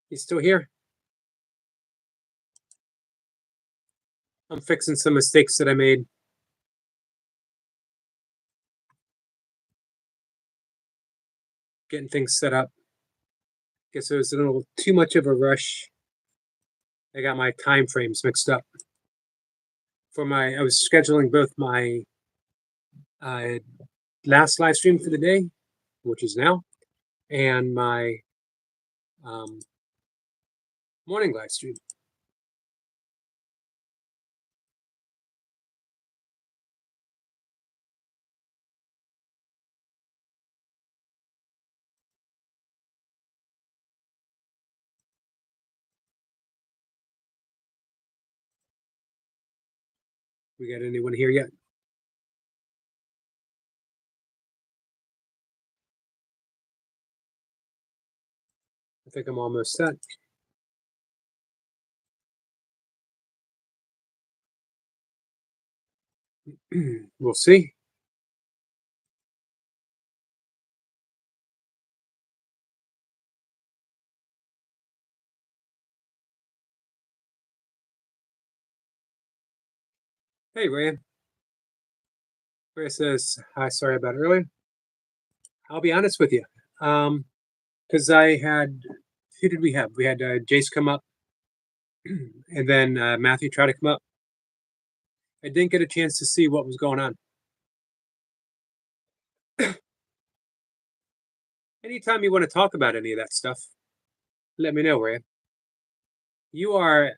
You still here? I'm fixing some mistakes that I made. Getting things set up. Guess it was a little too much of a rush. I got my time frames mixed up. I was scheduling both my uh, last live stream for the day, which is now, and my um, morning live stream. We got anyone here yet? I think I'm almost set. We'll see. Hey, Ray. Ray says, hi, sorry about earlier. I'll be honest with you. Because I had, who did we have? We had Jace come up, and then Matthew try to come up. I didn't get a chance to see what was going on. Anytime you want to talk about any of that stuff, let me know, Ray. You are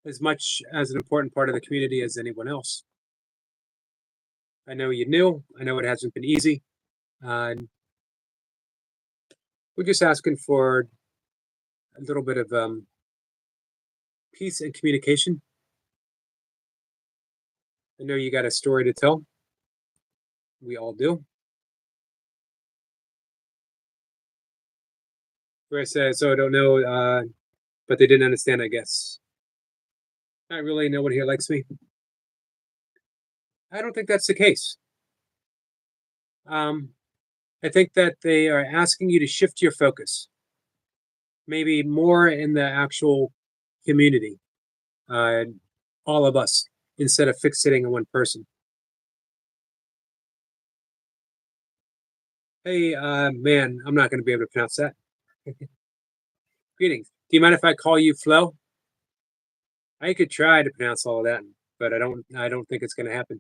as much as an important part of the community as anyone else. I know you knew. I know it hasn't been easy. We're just asking for a little bit of peace and communication. I know you got a story to tell. We all do. Ray says, so I don't know, but they didn't understand, I guess. Not really. No one here likes me. I don't think that's the case. I think that they are asking you to shift your focus, maybe more in the actual community, all of us, instead of fixating on one person. Hey, man, I'm not going to be able to pronounce that. Greetings. Do you mind if I call you Flo? I could try to pronounce all of that, but I don't think it's going to happen.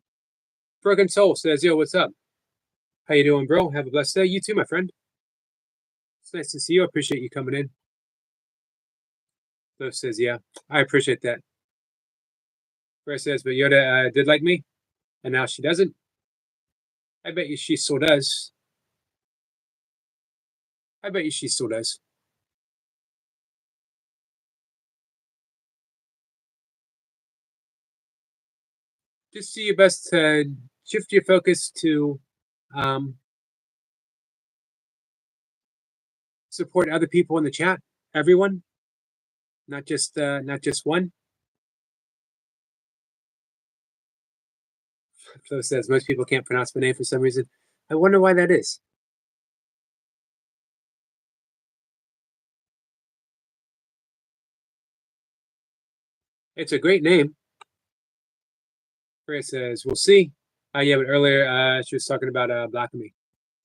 Broken Soul says, yo, what's up? How you doing, bro? Have a blessed day. You too, my friend. It's nice to see you. I appreciate you coming in. Flo says, yeah, I appreciate that. Chris says, but Yoda did like me, and now she doesn't. I bet you she still does. I bet you she still does. Just do your best to shift your focus to support other people in the chat. Everyone, not just one. Flo says most people can't pronounce my name for some reason. I wonder why that is. It's a great name. Chris says, we'll see. Yeah, but earlier she was talking about blocking me.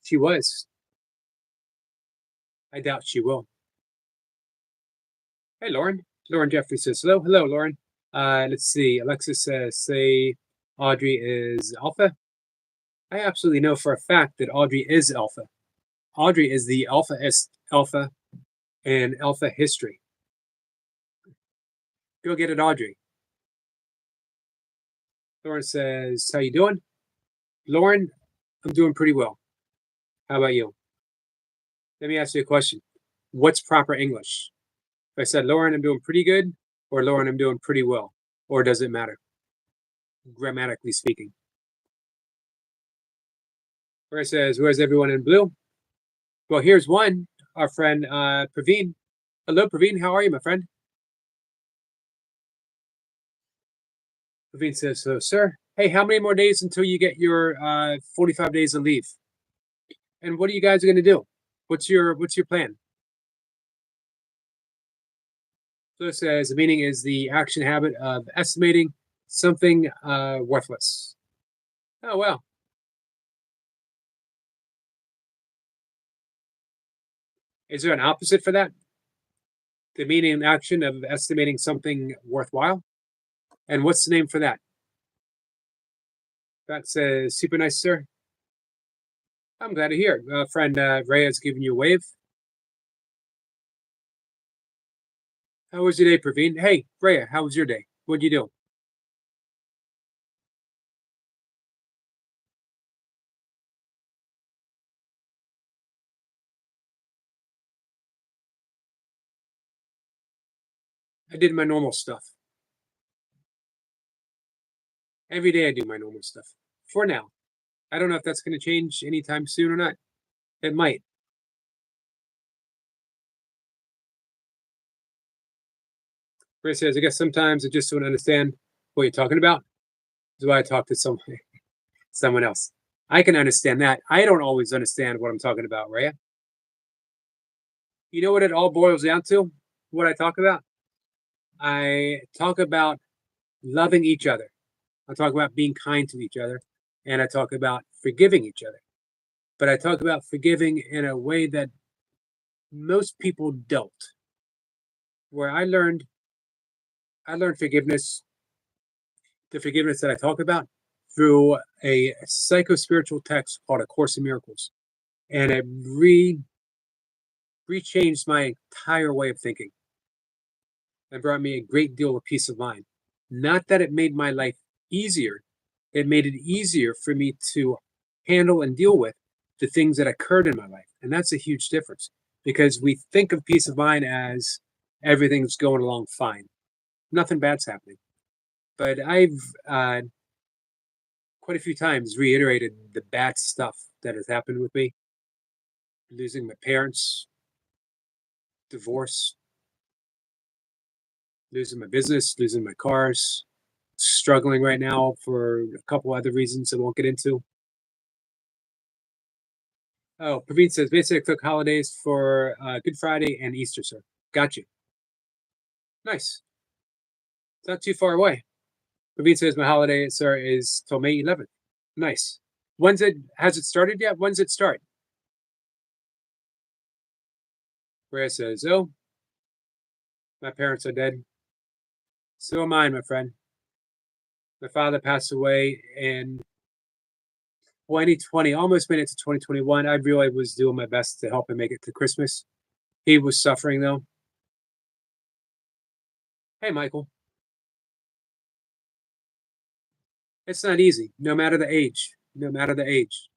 She was. I doubt she will. Hey, Lauren. Lauren Jeffrey says, hello. Hello, Lauren. Let's see. Alexis says, say Audrey is alpha. I absolutely know for a fact that Audrey is alpha. Audrey is the alpha in alpha history. Go get it, Audrey. Lauren says, how you doing? Lauren, I'm doing pretty well. How about you? Let me ask you a question. What's proper English? If I said, Lauren, I'm doing pretty good, or Lauren, I'm doing pretty well, or does it matter? Grammatically speaking. Where it says, where's everyone in blue? Well, here's one, our friend Praveen. Hello, Praveen. How are you, my friend? Praveen says, so, sir, hey, how many more days until you get your 45 days of leave? And what are you guys going to do? What's your plan? So it says the meaning is the action habit of estimating something worthless. Oh, well. Is there an opposite for that? The meaning and action of estimating something worthwhile? And what's the name for that? That says super nice, sir. I'm glad to hear. Friend Ray has given you a wave. How was your day, Praveen? Hey, Rhea, how was your day? What'd you do? I did my normal stuff. Every day I do my normal stuff. For now. I don't know if that's going to change anytime soon or not. It might. Ray says, I guess sometimes I just don't understand what you're talking about. That's why I talk to someone else. I can understand that. I don't always understand what I'm talking about, Rhea. You know what it all boils down to? What I talk about? I talk about loving each other. I talk about being kind to each other. And I talk about forgiving each other. But I talk about forgiving in a way that most people don't. Where I learned forgiveness, the forgiveness that I talk about, through a psycho spiritual text called A Course in Miracles. And it rechanged my entire way of thinking and brought me a great deal of peace of mind. Not that it made my life easier, it made it easier for me to handle and deal with the things that occurred in my life. And that's a huge difference because we think of peace of mind as everything's going along fine, nothing bad's happening. But I've quite a few times reiterated the bad stuff that has happened with me, losing my parents, divorce, losing my business, losing my cars, struggling right now for a couple other reasons I won't get into. Oh, Praveen says basically I took holidays for Good Friday and Easter, sir. Got you. Nice. It's not too far away. Praveen says my holiday, sir, is till May 11th. Nice. When's it? Has it started yet? When's it start? Rhea says, oh, my parents are dead. So am I, my friend. My father passed away in 2020, almost made it to 2021. I really was doing my best to help him make it to Christmas. He was suffering though. Hey, Michael, it's not easy, no matter the age. No matter the age.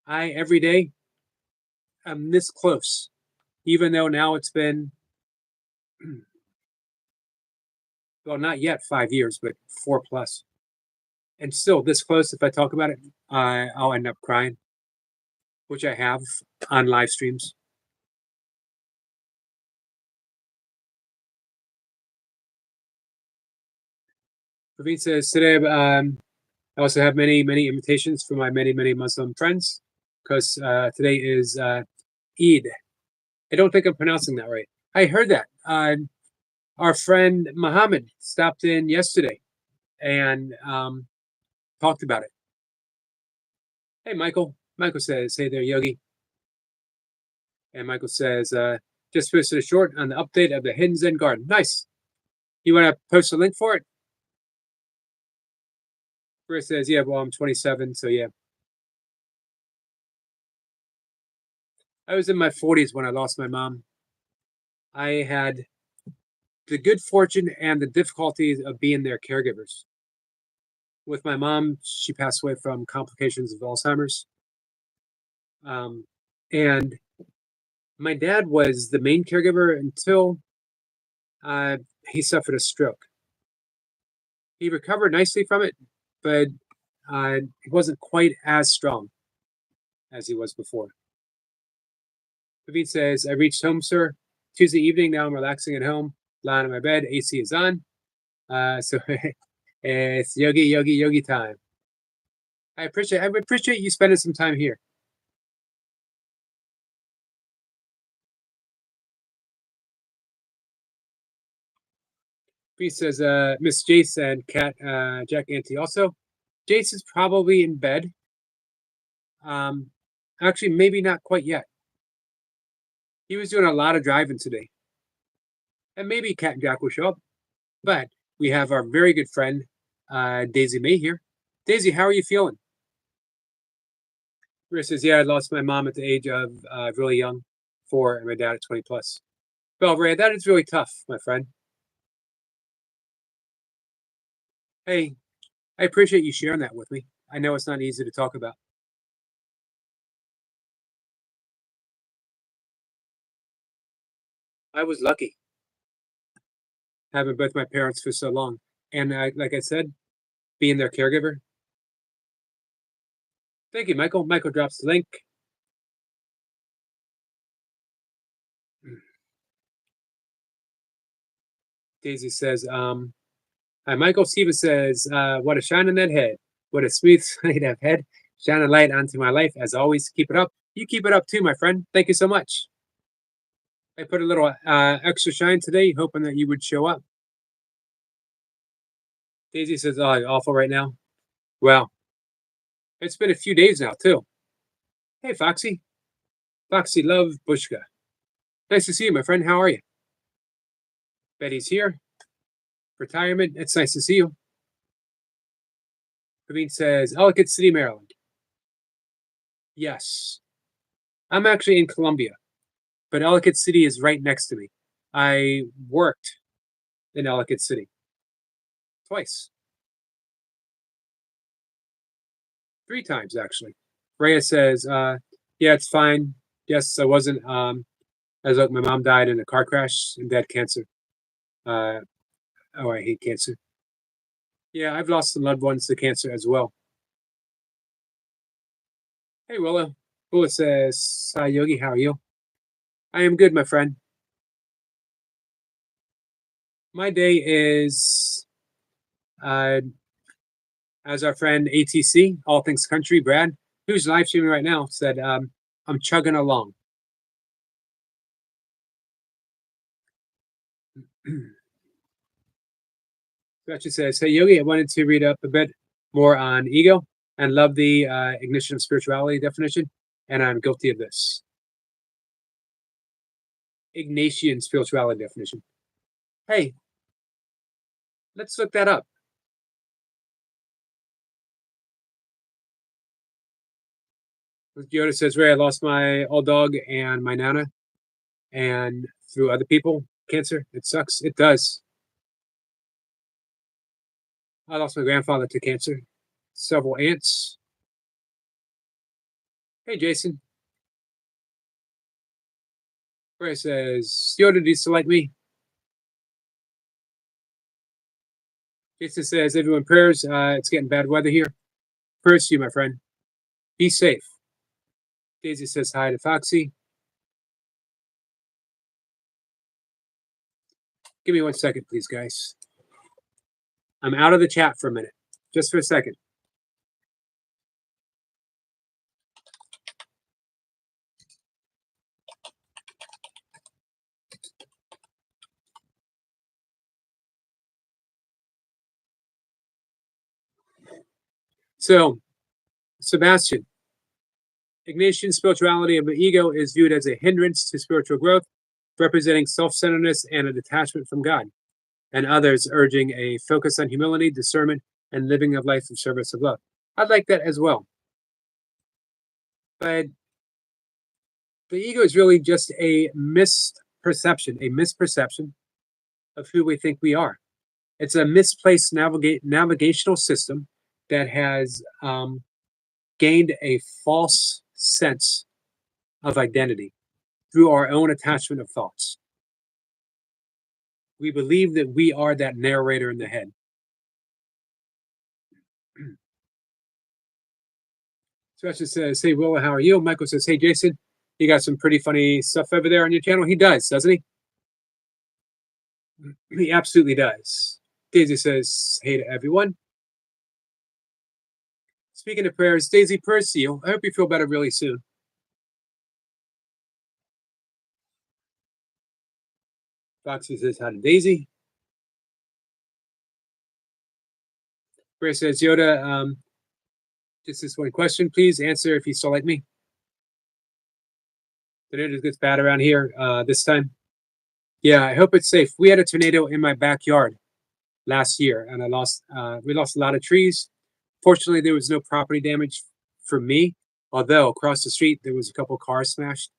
Every day, I'm this close, even though now it's been, well, not yet 5 years, but 4 plus. And still this close, if I talk about it, I'll end up crying, which I have on live streams. Praveen says, today, I also have many, many invitations for my many, many Muslim friends because today is Eid. I don't think I'm pronouncing that right. I heard that. Our friend Muhammad stopped in yesterday and talked about it. Hey, Michael. Michael says, hey there, Yogi. And Michael says, just posted a short on the update of the Hidden Zen Garden. Nice. You want to post a link for it? Chris says, yeah, well, I'm 27, so yeah. I was in my 40s when I lost my mom. I had the good fortune and the difficulties of being their caregivers. With my mom, she passed away from complications of Alzheimer's. And my dad was the main caregiver until uh, he suffered a stroke. He recovered nicely from it, but he wasn't quite as strong as he was before. David says, I reached home, sir. Tuesday evening, now I'm relaxing at home, lying on my bed, AC is on. So it's yogi time. I appreciate you spending some time here. Bree says, Miss Jace and Cat, Jack Auntie. Also, Jace is probably in bed. Um, actually, maybe not quite yet. He was doing a lot of driving today. And maybe Cat and Jack will show up. But we have our very good friend, Daisy May here. Daisy, how are you feeling? Rhea says, yeah, I lost my mom at the age of really young, 4, and my dad at 20 plus. Well, Rhea, that is really tough, my friend. Hey, I appreciate you sharing that with me. I know it's not easy to talk about. I was lucky having both my parents for so long. And like I said, being their caregiver. Thank you, Michael. Michael drops the link. Daisy says, hi, Michael. Steven says, what a shine on that head. What a smooth side of head. Shine a light onto my life. As always, keep it up. You keep it up too, my friend. Thank you so much. I put a little extra shine today, hoping that you would show up. Daisy says, oh, awful right now. Well, it's been a few days now, too. Hey, Foxy. Foxy Love Bushka. Nice to see you, my friend. How are you? Betty's here. Retirement. It's nice to see you. Praveen says, Ellicott City, Maryland. Yes. I'm actually in Columbia, but Ellicott City is right next to me. I worked in Ellicott City twice, 3 times actually. Rhea says, yeah, it's fine. Yes, I wasn't. As like my mom died in a car crash and dad cancer. Oh, I hate cancer. Yeah, I've lost some loved ones to cancer as well. Hey, Willa. Willa says, hi, Yogi, how are you? I am good, my friend. My day is, as our friend ATC, All Things Country, Brad, who's live streaming right now, said, I'm chugging along. Gretchen says, hey, Yogi, I wanted to read up a bit more on ego and love the ignition of spirituality definition, and I'm guilty of this. Ignatian spirituality definition. Hey, let's look that up. Yoda says, Ray, I lost my old dog and my nana, and through other people, cancer. It sucks. It does. I lost my grandfather to cancer, several aunts. Hey, Jason. Ray says, Yoda, do you still like me? Jason says, everyone prayers. It's getting bad weather here. Prayers to you, my friend. Be safe. Daisy says hi to Foxy. Give me 1 second, please, guys. I'm out of the chat for a minute, just for a second. So, Sebastian, Ignatian spirituality of the ego is viewed as a hindrance to spiritual growth, representing self-centeredness and a detachment from God, and others urging a focus on humility, discernment, and living a life of service of love. I'd like that as well. But the ego is really just a misperception of who we think we are. It's a misplaced navigational system that has gained a false sense of identity through our own attachment of thoughts. We believe that we are that narrator in the head. Sebastian says, hey, Willa, how are you? Michael says, hey, Jason, you got some pretty funny stuff over there on your channel. He does, doesn't he? He absolutely does. Daisy says, hey to everyone. Speaking of prayers, Daisy, prayers to you. I hope you feel better really soon. Foxy says hi to Daisy. Brea says, Yoda, just this one question, please answer if you still like me. Tornado gets bad around here this time. Yeah, I hope it's safe. We had a tornado in my backyard last year, and we lost a lot of trees. Fortunately, there was no property damage for me, although across the street there was a couple cars smashed,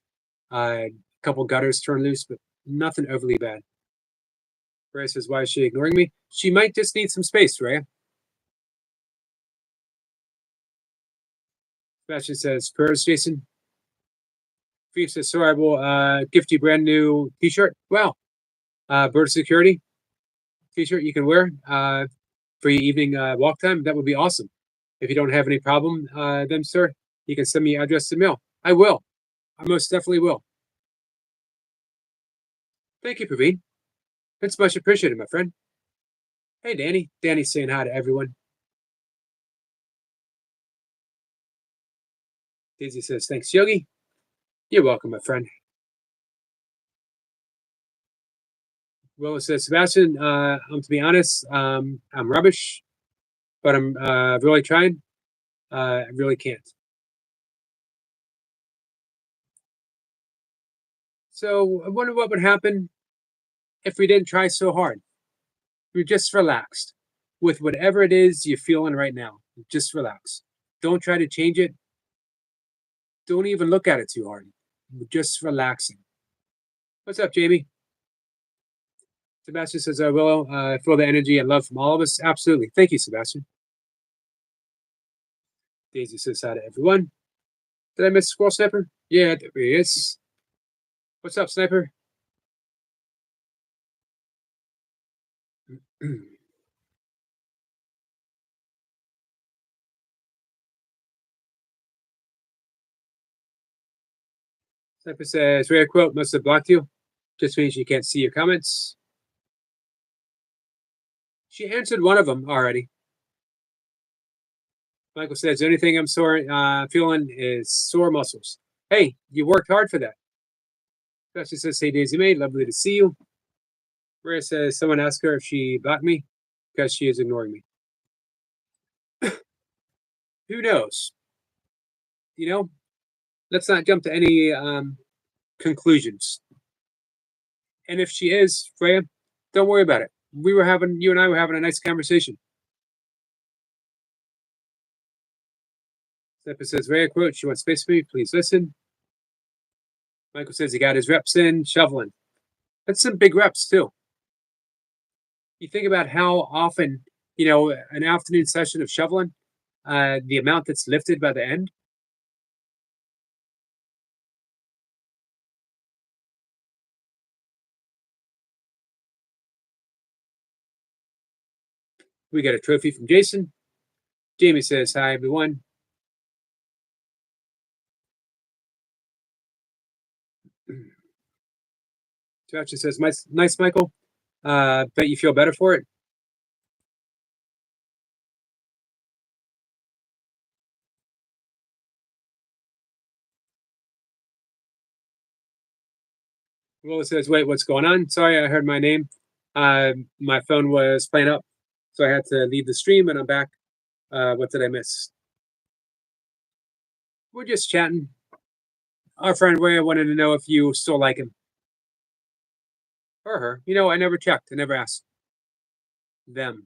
a couple gutters turned loose, but nothing overly bad. Rhea says, why is she ignoring me? She might just need some space, Rhea. Sebastian says, prayers, Jason. Grief says, sorry, I will gift you a brand new t-shirt. Wow. Bird Security t-shirt you can wear for your evening walk time. That would be awesome. If you don't have any problem, then, sir, you can send me your address to mail. I will. I most definitely will. Thank you, Praveen. It's much appreciated, my friend. Hey, Danny. Danny's saying hi to everyone. Daisy says, thanks, Yogi. You're welcome, my friend. Willow says, Sebastian, to be honest, I'm rubbish, but I'm really trying. I really can't. So I wonder what would happen if we didn't try so hard. We're just relaxed with whatever it is you're feeling right now. Just relax. Don't try to change it. Don't even look at it too hard. We're just relaxing. What's up, Jamie? Sebastian says, Willow, I feel the energy and love from all of us. Absolutely. Thank you, Sebastian. Daisy says hi to everyone. Did I miss Squirrel Sniper? Yeah, there he is. What's up, Sniper? Sniper says, rare quote, must have blocked you. Just means you can't see your comments. She answered one of them already. Michael says, the only thing I'm feeling is sore muscles. Hey, you worked hard for that. Especially says, hey, Daisy May, lovely to see you. Maria says, someone asked her if she blocked me because she is ignoring me. Who knows? You know, let's not jump to any conclusions. And if she is, Freya, don't worry about it. You and I were having a nice conversation. Steppa says, Freya, quote, she wants space for me. Please listen. Michael says he got his reps in, shoveling. That's some big reps, too. You think about how often, an afternoon session of shoveling, the amount that's lifted by the end. We got a trophy from Jason. Jamie says, hi, everyone. Sebastian says, nice, Michael. Bet you feel better for it. Willa says, wait, what's going on? Sorry, I heard my name. My phone was playing up, so I had to leave the stream, and I'm back. What did I miss? We're just chatting. Our friend Ray wanted to know if you still like him. Or her. I never checked. I never asked. Them.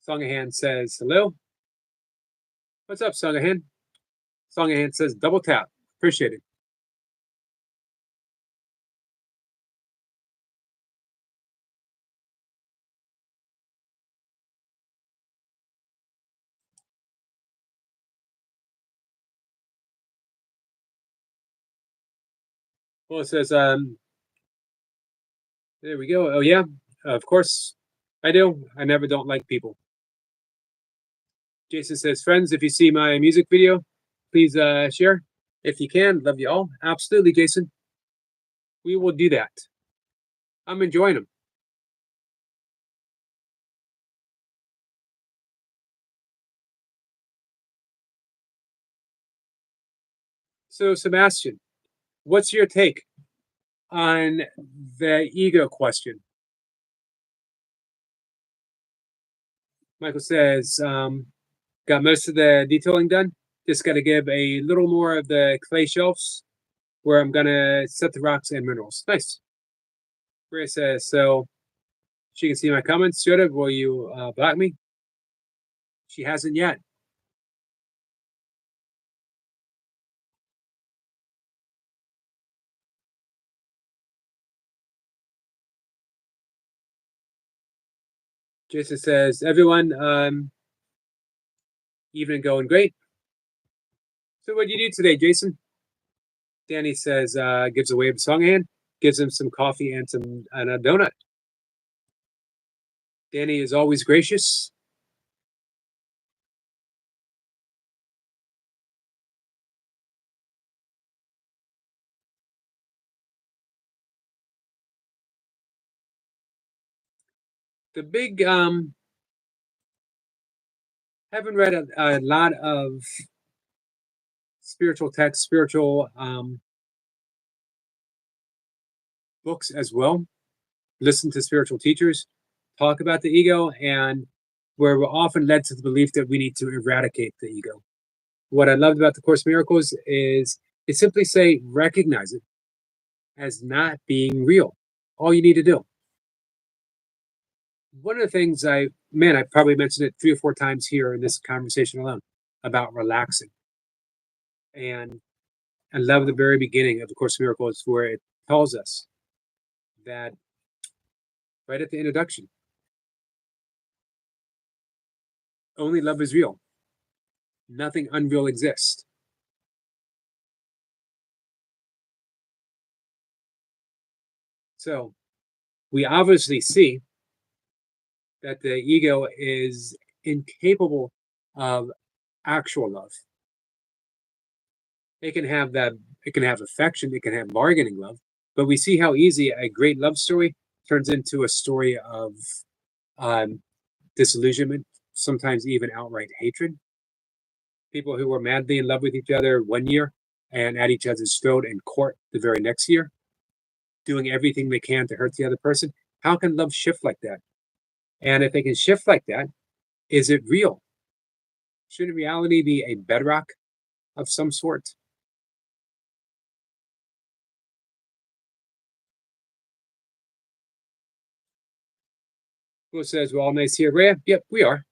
Songahan says, hello. What's up, Songahan? Songahan says, double tap. Appreciate it. Well, it says, there we go. Oh, yeah, of course I do. I never don't like people. Jason says, friends, if you see my music video, please share. If you can, love you all. Absolutely, Jason. We will do that. I'm enjoying them. So, Sebastian, what's your take on the ego question? Michael says, got most of the detailing done. Just got to give a little more of the clay shelves where I'm going to set the rocks and minerals. Nice. Maria says, so she can see my comments. Yoda, will you block me? She hasn't yet. Jason says, everyone, evening going great. So what do you do today, Jason? Danny says, gives a wave of song hand, gives him some coffee and a donut. Danny is always gracious. The big haven't read a lot of spiritual texts, spiritual books as well. Listen to spiritual teachers talk about the ego, and where we're often led to the belief that we need to eradicate the ego. What I loved about the Course in Miracles is it simply say recognize it as not being real. All you need to do. One of the things I probably mentioned it 3 or 4 times here in this conversation alone about relaxing. And I love the very beginning of the Course in Miracles where it tells us that right at the introduction, only love is real. Nothing unreal exists. So we obviously see that the ego is incapable of actual love. It can have affection, it can have bargaining love, but we see how easy a great love story turns into a story of disillusionment, sometimes even outright hatred. People who were madly in love with each other one year and at each other's throat in court the very next year, doing everything they can to hurt the other person. How can love shift like that? And if it can shift like that, is it real? Shouldn't reality be a bedrock of some sort? Who says we're all nice here, Rhea? Yep, we are.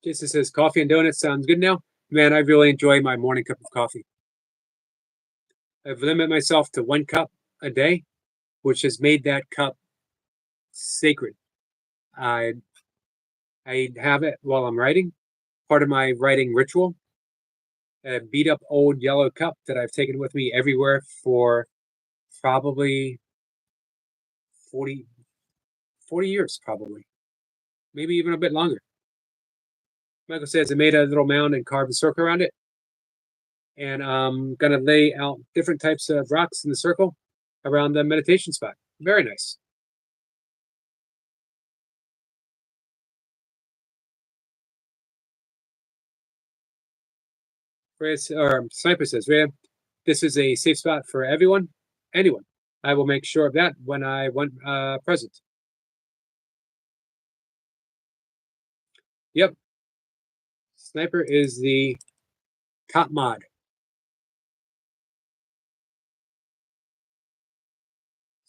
Jason says coffee and donuts sounds good now. Man, I really enjoy my morning cup of coffee. I've limited myself to 1 cup a day, which has made that cup sacred. I have it while I'm writing, part of my writing ritual. A beat up old yellow cup that I've taken with me everywhere for probably 40 years, probably, maybe even a bit longer. Michael says I made a little mound and carved a circle around it. And I'm going to lay out different types of rocks in the circle around the meditation spot. Very nice. Sniper says, Rhea, this is a safe spot for everyone, anyone. I will make sure of that when I want present. Yep. Sniper is the top mod.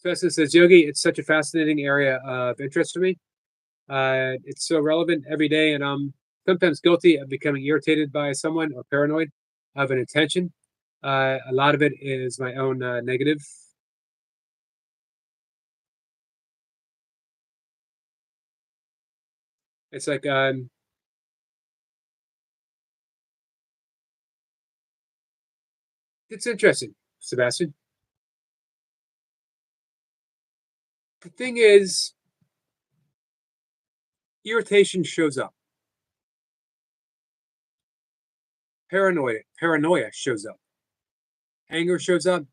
Festus says, Yogi, it's such a fascinating area of interest to me. It's so relevant every day, and I'm sometimes guilty of becoming irritated by someone or paranoid of an intention. A lot of it is my own negative. It's like it's interesting, Sebastian. The thing is, irritation shows up. Paranoia shows up. Anger shows up.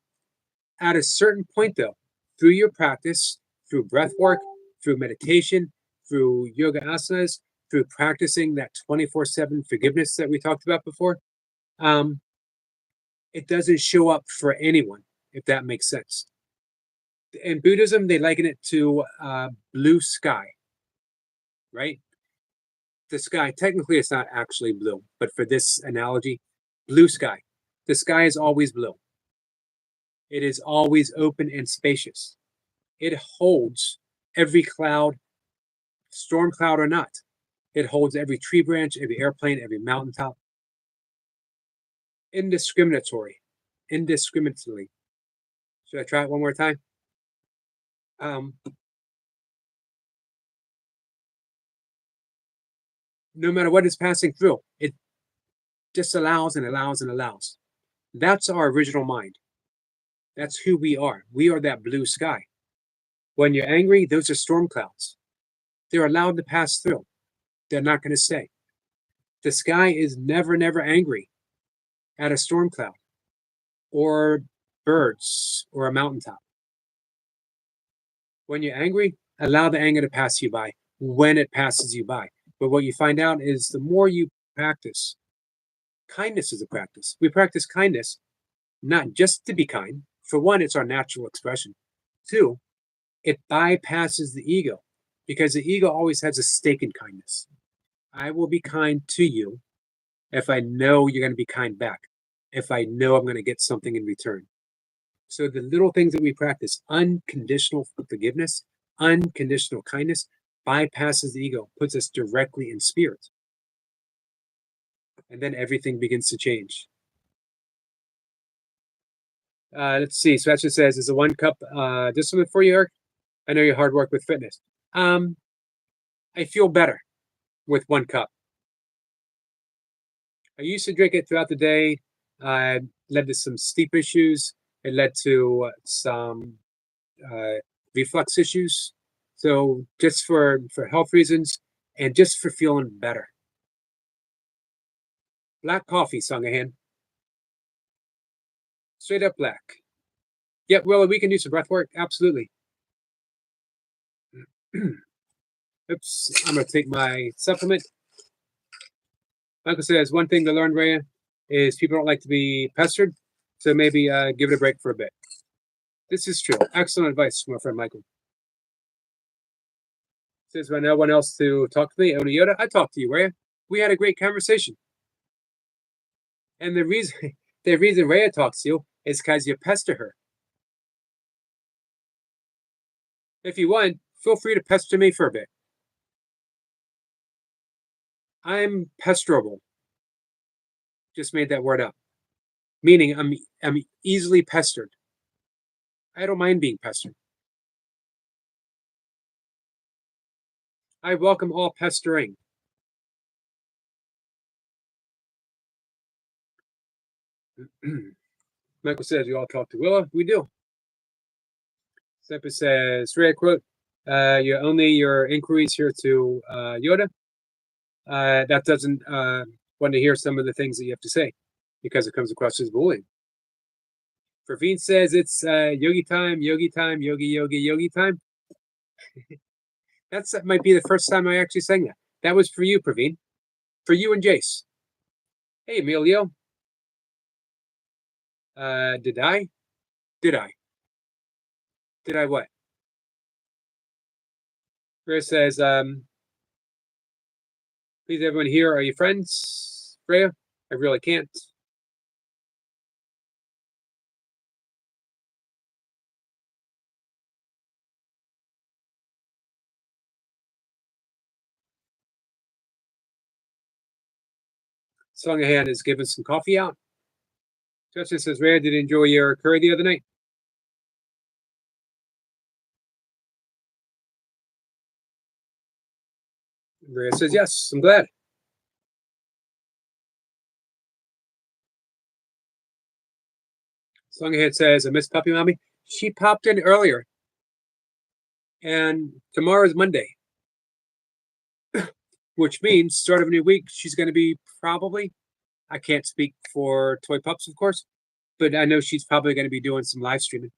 At a certain point, though, through your practice, through breath work, through meditation, through yoga asanas, through practicing that 24/7 forgiveness that we talked about before, um, it doesn't show up for anyone, if that makes sense. In Buddhism, they liken it to blue sky, right? The sky, technically, it's not actually blue, but for this analogy, blue sky. The sky is always blue. It is always open and spacious. It holds every cloud, storm cloud or not. It holds every tree branch, every airplane, every mountaintop. Indiscriminately. Should I try it one more time? No matter what is passing through, it just allows and allows and allows. That's our original mind. That's who we are. We are that blue sky. When you're angry, those are storm clouds. They're allowed to pass through. They're not going to stay. The sky is never, never angry at a storm cloud or birds or a mountaintop. When you're angry, allow the anger to pass you by when it passes you by. But what you find out is the more you practice, kindness is a practice. We practice kindness not just to be kind. For one, it's our natural expression. Two, it bypasses the ego because the ego always has a stake in kindness. I will be kind to you if I know you're going to be kind back, if I know I'm going to get something in return. So the little things that we practice, unconditional forgiveness, unconditional kindness, bypasses the ego, puts us directly in spirit. And then everything begins to change. Let's see. Sebastian says, is a 1 cup discipline for you, Eric? I know your hard work with fitness. I feel better with 1 cup. I used to drink it throughout the day. Led to some sleep issues. It led to some reflux issues. So just for health reasons and just for feeling better. Black coffee, Sangahan. Straight up black. Yep, well, we can do some breath work. Absolutely. Oops, I'm going to take my supplement. Michael says, one thing to learn, Rhea, is people don't like to be pestered. So maybe give it a break for a bit. This is true. Excellent advice from my friend Michael. Says, when no one else to talk to me, Oni Yoda, I talked to you, Rhea. We had a great conversation. And the reason Rhea talks to you is because you pester her. If you want, feel free to pester me for a bit. I'm pesterable. Just made that word up. Meaning I'm easily pestered. I don't mind being pestered. I welcome all pestering. Michael says, you all talk to Willa? We do. Seppa says, Ray, quote, you're only your inquiries here to Yoda. That doesn't want to hear some of the things that you have to say because it comes across as bullying. Praveen says it's yogi time, yogi time, yogi time. That might be the first time I actually sang that. That was for you, Praveen. For you and Jace. Hey, Emilio. Did I? Did I what? Freya says, please everyone here, are you friends? Freya? I really can't. Songahan is giving some coffee out. Justin says, Ray, did you enjoy your curry the other night? Ray says, yes, I'm glad. Songahan says, I miss Puppy Mommy. She popped in earlier. And tomorrow's Monday. Which means start of a new week, she's going to be probably, I can't speak for Toy Pups, of course, but I know she's probably going to be doing some live streaming.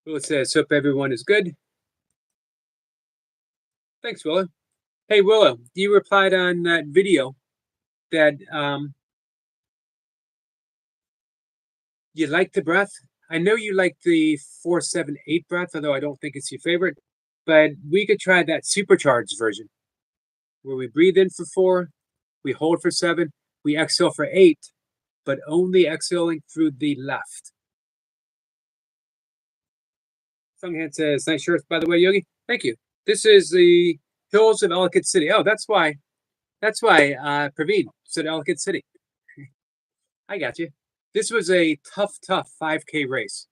Willa says, hope everyone is good. Thanks, Willa. Hey, Willa, you replied on that video that you like the breath. I know you like the 4-7-8 breath, although I don't think it's your favorite. But we could try that supercharged version where we breathe in for 4, we hold for 7, we exhale for 8, but only exhaling through the left. Sunghan says, nice shirt, by the way, Yogi. Thank you. This is the Hills of Ellicott City. Oh, that's why Praveen said Ellicott City. I got you. This was a tough 5K race.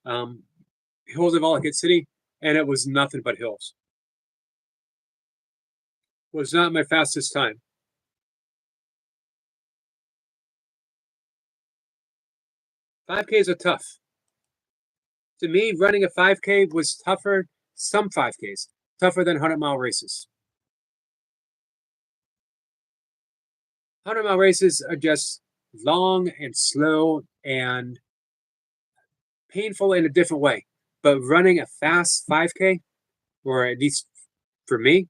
Hills of Ellicott City, and it was nothing but hills. Was not my fastest time. $5Ks are tough. To me, running a 5K was tougher, some 5Ks, tougher than 100-mile races. 100-mile races are just long and slow and painful in a different way. But running a fast 5K, or at least for me,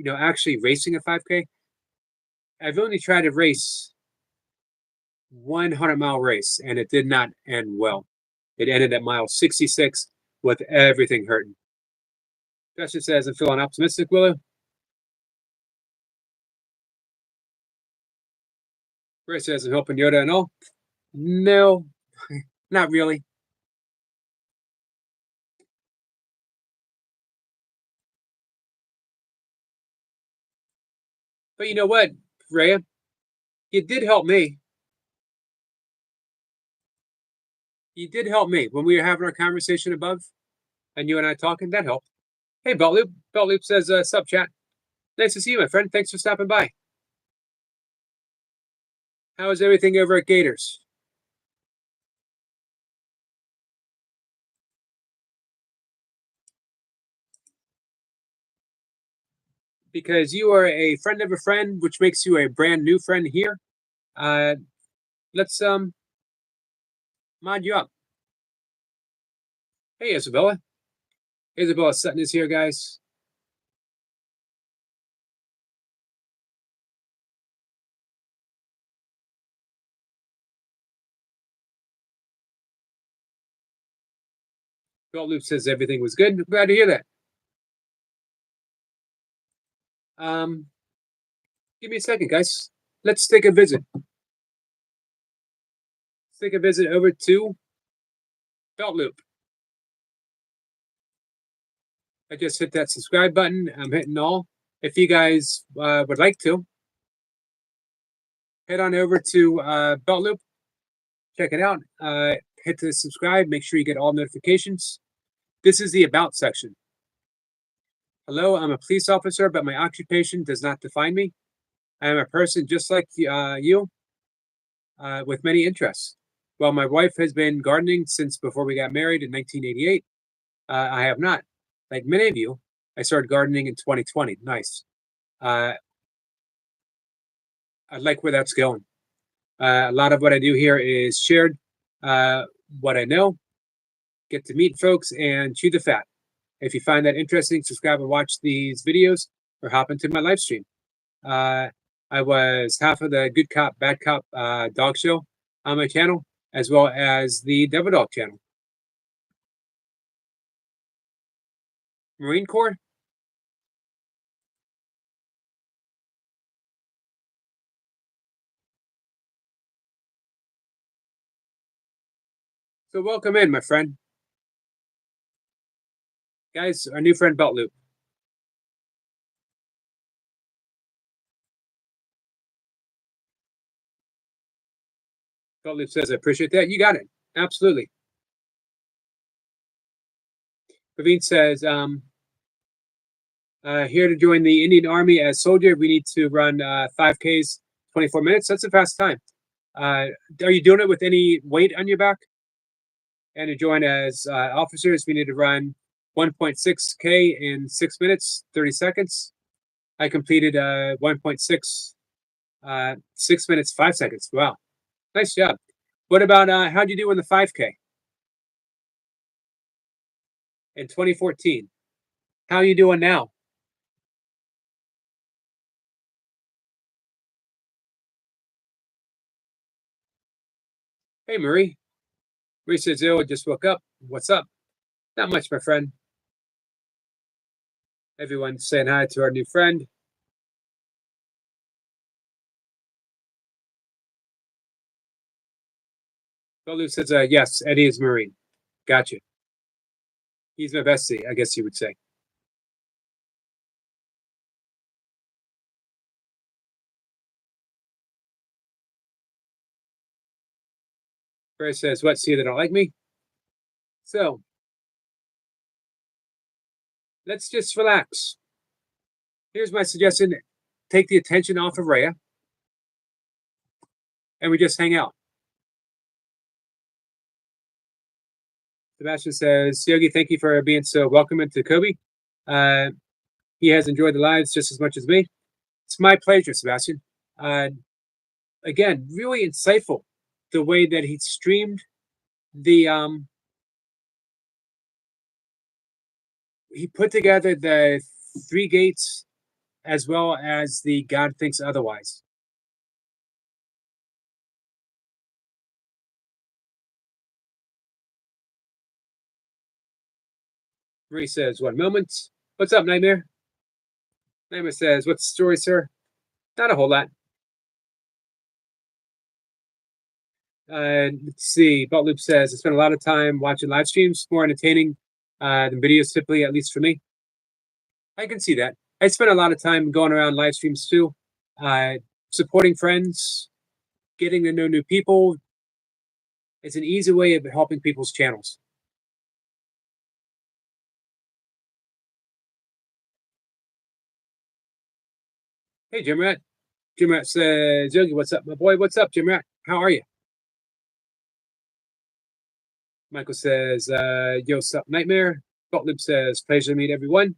actually racing a 5K, I've only tried to race 100-mile race, and it did not end well. It ended at mile 66 with everything hurting. Justin says, I'm feeling optimistic, Willow. Ray says, I'm helping Yoda and all. No, not really. But you know what, Rhea? You did help me. You did help me when we were having our conversation above, and you and I talking. That helped. Hey, Beltloop. Beltloop says, sup, chat. Nice to see you, my friend. Thanks for stopping by. How is everything over at Gators? Because you are a friend of a friend, which makes you a brand new friend here. Let's mod you up. Hey, Isabella. Isabella Sutton is here, guys. Beltloop says everything was good. I'm glad to hear that. Give me a second, guys. Let's take a visit. Let's take a visit over to Beltloop. I just hit that subscribe button. I'm hitting all. If you guys would like to, head on over to Beltloop. Check it out. Hit the subscribe. Make sure you get all notifications. This is the About section. Hello, I'm a police officer, but my occupation does not define me. I am a person just like you, with many interests. Well, my wife has been gardening since before we got married in 1988. I have not. Like many of you, I started gardening in 2020. Nice. I like where that's going. A lot of what I do here is shared what I know, get to meet folks, and chew the fat. If you find that interesting, subscribe and watch these videos or hop into my live stream. I was half of the Good Cop, Bad Cop dog show on my channel, as well as the Devil Dog channel. Marine Corps? So welcome in, my friend. Guys, our new friend Beltloop. Beltloop says, I appreciate that. You got it. Absolutely. Praveen says, here to join the Indian Army as soldier, we need to run 5Ks, 24 minutes. That's a fast time. Are you doing it with any weight on your back? And to join as officers, we need to run 1.6K in 6 minutes, 30 seconds. I completed 1.6, 6 minutes, 5 seconds. Wow. Nice job. What about how'd you do in the 5K? in 2014. How you doing now? Hey, Marie. Marie says, "Oh, I just woke up. What's up?" Not much, my friend. Everyone's saying hi to our new friend. Lou says, "Yes, Eddie is Marine. Gotcha. He's my bestie, I guess you would say." Barry says, "What? See, they don't like me." So let's just relax. Here's my suggestion: take the attention off of Rhea, and we just hang out. Sebastian says, "Yogi, thank you for being so welcoming to Kobe. Uh, he has enjoyed the lives just as much as me. It's my pleasure, Sebastian. Uh, Again, really insightful the way that he streamed the he put together the three gates as well as the God Thinks Otherwise. Marie says, "One moment. What's up, Nightmare?" Nightmare says, "What's the story, sir?" Not a whole lot. Let's see. Bot Loop says, "I spent a lot of time watching live streams, more entertaining than videos typically, at least for me." I can see that. I spent a lot of time going around live streams too, uh, supporting friends, getting to know new people. It's an easy way of helping people's channels. Hey, Jim Rat. Jim Rat says, "Yogi, what's up, my boy? What's up, Jim Rat? How are you?" Michael says, "Yo, sup, Nightmare." Gottlieb says, "Pleasure to meet everyone."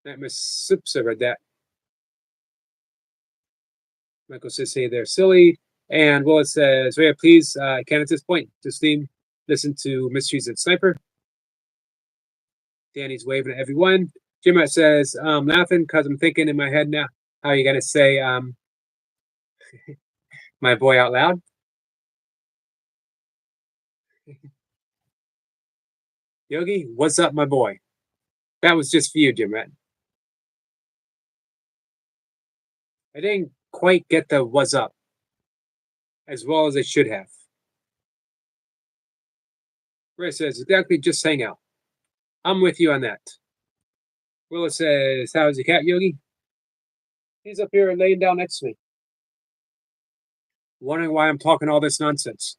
Nightmare Sips, I read that. Michael says, "Hey, they're silly." And Willis says, "Rhea, please, can at this point, just listen to Mysteries and Sniper." Danny's waving at everyone. Jim Rat says, "I'm laughing because I'm thinking in my head now, how are you going to say my boy out loud?" Yogi, what's up, my boy? That was just for you, Jim Rat. I didn't quite get the "what's up" as well as I should have. Ray says, "Exactly, just hang out." I'm with you on that. Willis says, "How's your cat, Yogi?" He's up here laying down next to me, wondering why I'm talking all this nonsense.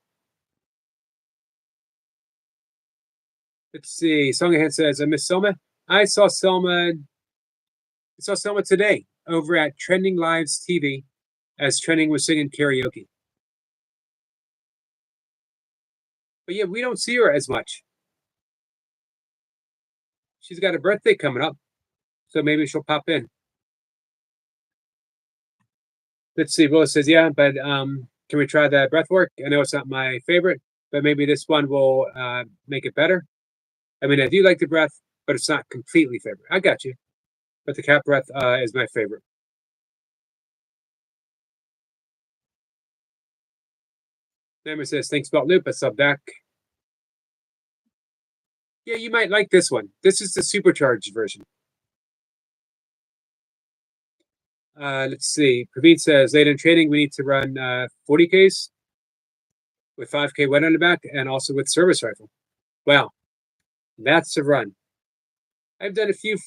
Let's see. Songahan says, "I miss Selma." I saw Selma. I saw Selma today over at Trending Lives TV as Trending was singing karaoke. But yeah, we don't see her as much. She's got a birthday coming up, so maybe she'll pop in. Let's see. Willis says, "Yeah, but can we try that breath work? I know it's not my favorite, but maybe this one will make it better." I mean, I do like the breath, but it's not completely favorite. I got you. But the cat breath is my favorite. Neighbor says, "Thanks, Belt Loop. I sub back." Yeah, you might like this one. This is the supercharged version. Let's see. Praveen says, "Late in training, we need to run 40Ks with 5K wet on the back and also with service rifle." Wow, that's a run. I've done a few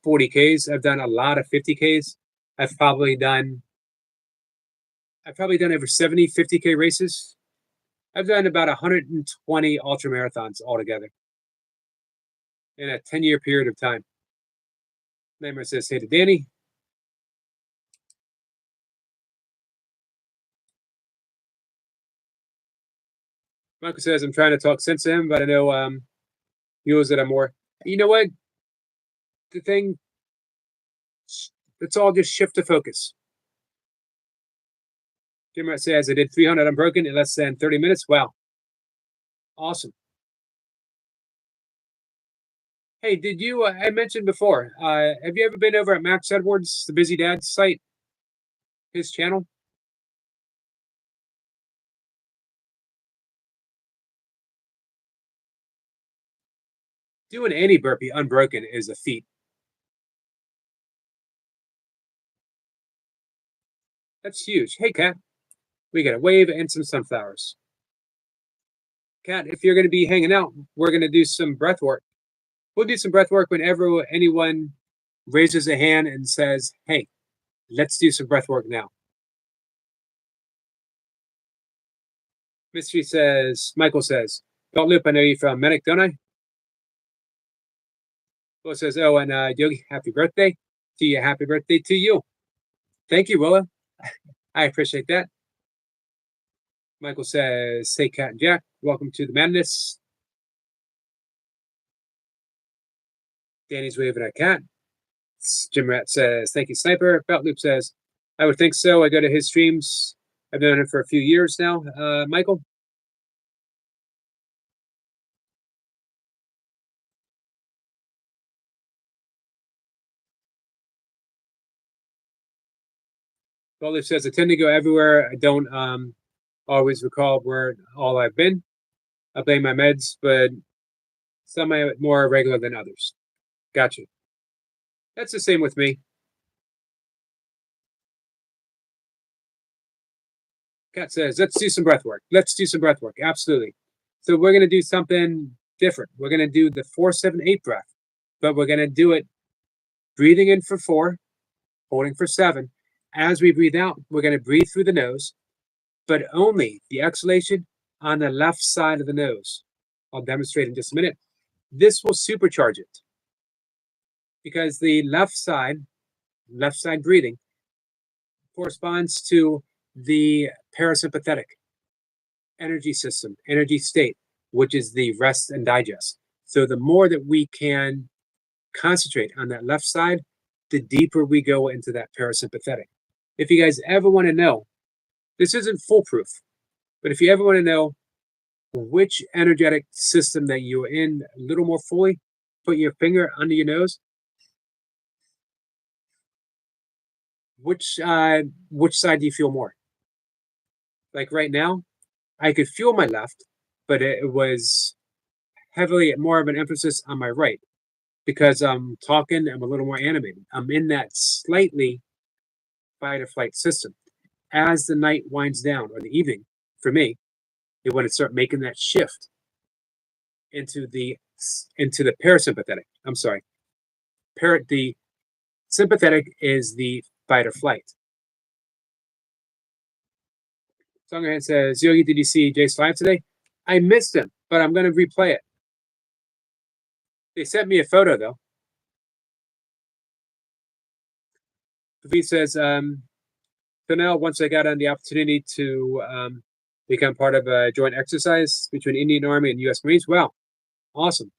40Ks. I've done a lot of 50Ks. I've probably done over 70 50K races. I've done about 120 ultra marathons altogether in a 10-year period of time. Nightmare says, "Hey to Danny." Michael says, "I'm trying to talk sense to him, but I know he knows that I'm more." You know what? The thing, let's all just shift the focus. Jim says, "I did 300 unbroken in less than 30 minutes." Wow. Awesome. Hey, did you? I mentioned before. Have you ever been over at Max Edwards, the Busy Dad site, his channel? Doing any burpee unbroken is a feat. That's huge. Hey, Kat, we got a wave and some sunflowers. Kat, if you're going to be hanging out, we're going to do some breath work. We'll do some breath work whenever anyone raises a hand and says, "Hey, let's do some breath work now." Mystery says, Michael says, "Don't loop. I know you from Medic, don't I?" Will says, "Oh, and Yogi, happy birthday to you. Happy birthday to you." Thank you, Willa. I appreciate that. Michael says, "Hey, Cat and Jack, welcome to the madness." Danny's waving at Cat. Jim Rat says, "Thank you, Sniper." Belt Loop says, "I would think so. I go to his streams. I've been on it for a few years now." Michael? Belt Loop says, "I tend to go everywhere. I don't always recall where all I've been. I blame my meds, but some are more regular than others." Gotcha. That's the same with me. Kat says, "Let's do some breath work. Let's do some breath work." Absolutely. So we're going to do something different. We're going to do the 4-7-8 breath, but we're going to do it breathing in for 4, holding for 7. As we breathe out, we're going to breathe through the nose, but only the exhalation on the left side of the nose. I'll demonstrate in just a minute. This will supercharge it because the left side breathing corresponds to the parasympathetic energy system, energy state, which is the rest and digest. So the more that we can concentrate on that left side, the deeper we go into that parasympathetic. If you guys ever want to know, this isn't foolproof, but if you ever want to know which energetic system that you're in a little more fully, put your finger under your nose. Which side do you feel more? Like right now, I could feel my left, but it was heavily more of an emphasis on my right because I'm talking, I'm a little more animated. I'm in that slightly fight or flight system. As the night winds down, or the evening, for me, you want to start making that shift into the parasympathetic. I'm sorry, the sympathetic is the fight or flight. Songerhead says, "Yogi, did you see Jace live today?" I missed him, but I'm going to replay it. They sent me a photo though. David says, "So now, once I got on the opportunity to become part of a joint exercise between Indian Army and U.S. Marines, wow, awesome!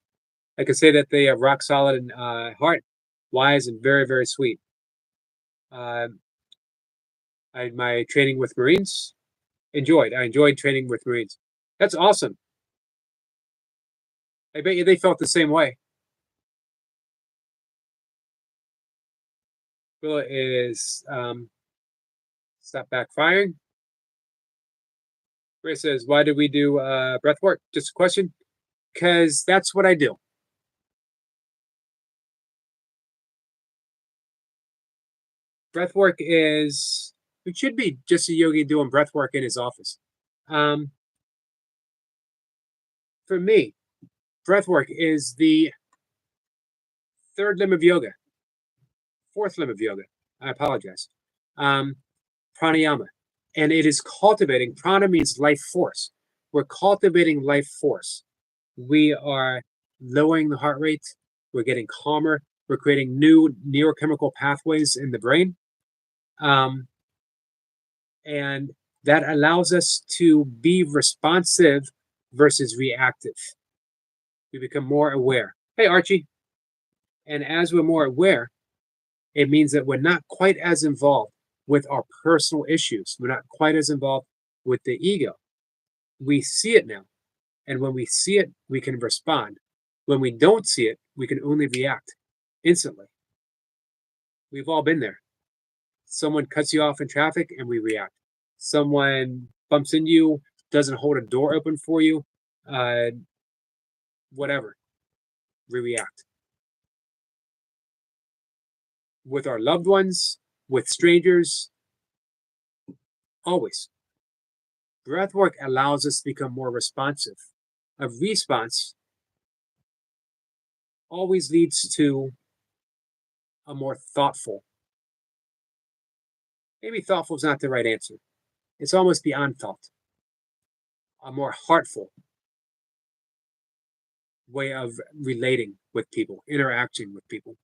I can say that they are rock solid and heart, wise, and very, very sweet. I had my training with Marines. I enjoyed training with Marines. That's awesome. I bet you they felt the same way." Willa is stop backfiring. Ray says, "Why did we do breath work?" Just a question. Because that's what I do. Breath work is, it should be just a yogi doing breath work in his office. For me, breath work is the third limb of yoga, fourth limb of yoga. I apologize. Pranayama. And it is cultivating, prana means life force. We're cultivating life force. We are lowering the heart rate. We're getting calmer. We're creating new neurochemical pathways in the brain. And that allows us to be responsive versus reactive. We become more aware. Hey, Archie. And as we're more aware, it means that we're not quite as involved with our personal issues. We're not quite as involved with the ego. We see it now. And when we see it, we can respond. When we don't see it, we can only react instantly. We've all been there. Someone cuts you off in traffic and we react. Someone bumps into you, doesn't hold a door open for you, whatever, we react. With our loved ones, with strangers, always. Breath work allows us to become more responsive. A response always leads to a more thoughtful. Maybe thoughtful is not the right answer. It's almost beyond thought. A more heartful way of relating with people, interacting with people.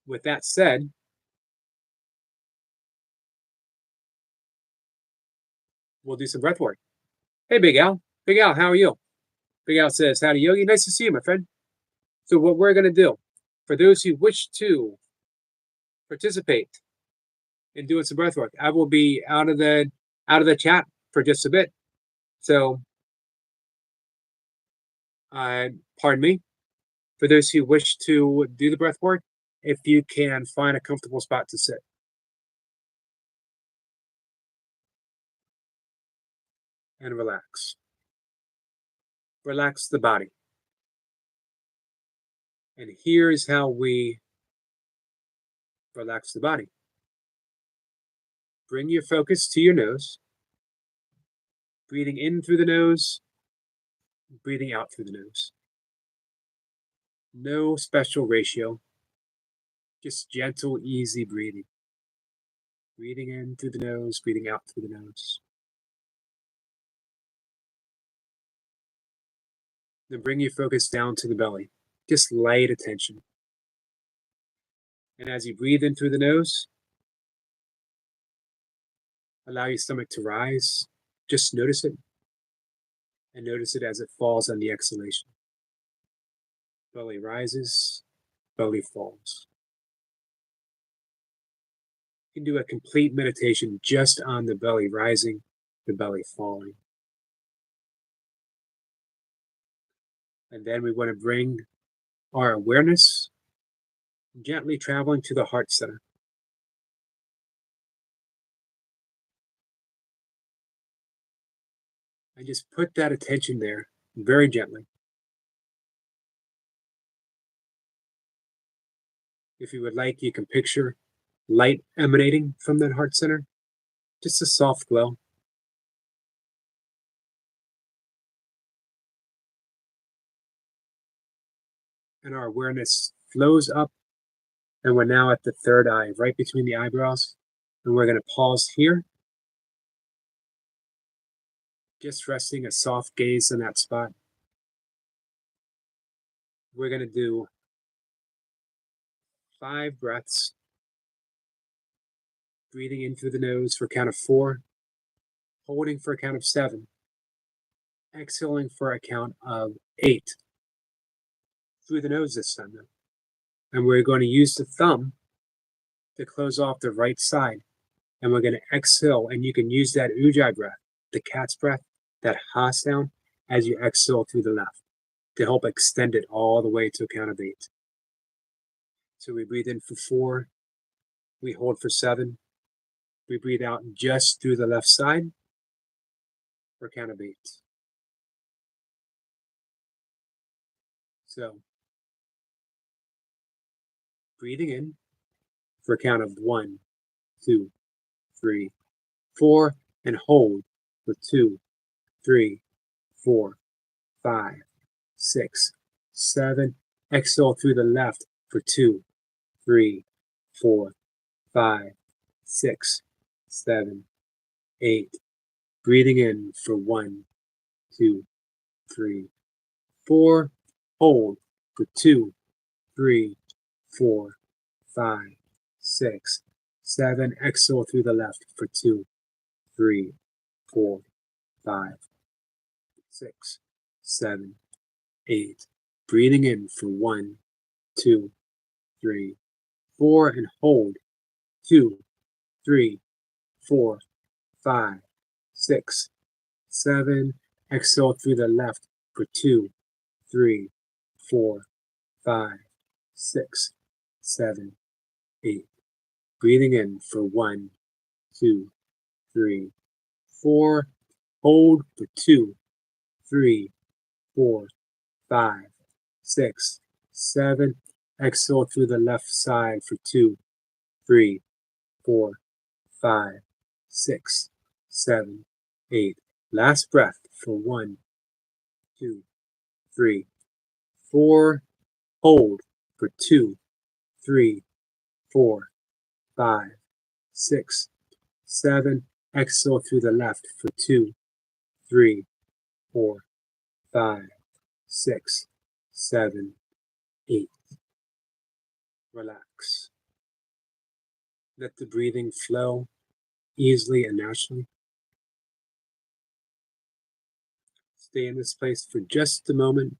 With that said, we'll do some breath work. Hey, Big Al. Big Al, how are you? Big Al says, howdy, Yogi. Nice to see you, my friend. So what we're going to do, for those who wish to participate in doing some breath work, I will be out of the chat for just a bit. So, pardon me. For those who wish to do the breath work, if you can find a comfortable spot to sit. And relax. Relax the body. And here is how we relax the body. Bring your focus to your nose. Breathing in through the nose, breathing out through the nose. No special ratio, just gentle, easy breathing. Breathing in through the nose, breathing out through the nose. Then bring your focus down to the belly, just light attention. And as you breathe in through the nose, allow your stomach to rise. Just notice it. And notice it as it falls on the exhalation. Belly rises, belly falls. You can do a complete meditation just on the belly rising, the belly falling. And then we want to bring our awareness gently traveling to the heart center. And just put that attention there very gently. If you would like, you can picture light emanating from that heart center, just a soft glow. And our awareness flows up, and we're now at the third eye, right between the eyebrows. And we're going to pause here, just resting a soft gaze on that spot. We're going to do 5 breaths, breathing in through the nose for a count of 4, holding for a count of 7, exhaling for a count of 8. Through the nose this time, though. And we're going to use the thumb to close off the right side. And we're going to exhale, and you can use that ujjayi breath, the cat's breath, that ha sound, as you exhale through the left to help extend it all the way to a count of 8. So we breathe in for 4, we hold for 7, we breathe out just through the left side for a count of 8. So breathing in for a count of 1, 2, 3, 4, and hold for 2, 3, 4, 5, 6, 7. Exhale through the left for 2, 3, 4, 5, 6, 7, 8. Breathing in for 1, 2, 3, 4. Hold for 2, 3, 4, 5, 6, 7. Exhale through the left for 2, 3, 4, 5, 6, 7, 8. Breathing in for 1, 2, 3, 4, and hold 2, 3, 4, 5, 6, 7. Exhale through the left for 2, 3, 4, 5, 6, 7, 8. Breathing in for 1, 2, 3, 4. Hold for 2, 3, 4, 5, 6, 7. Exhale through the left side for 2, 3, 4, 5, 6, 7, 8. Last breath for 1, 2, 3, 4. Hold for 2, 3, 4, 5, 6, 7. Exhale through the left for 2, 3, 4, 5, 6, 7, 8. Relax. Let the breathing flow easily and naturally. Stay in this place for just a moment.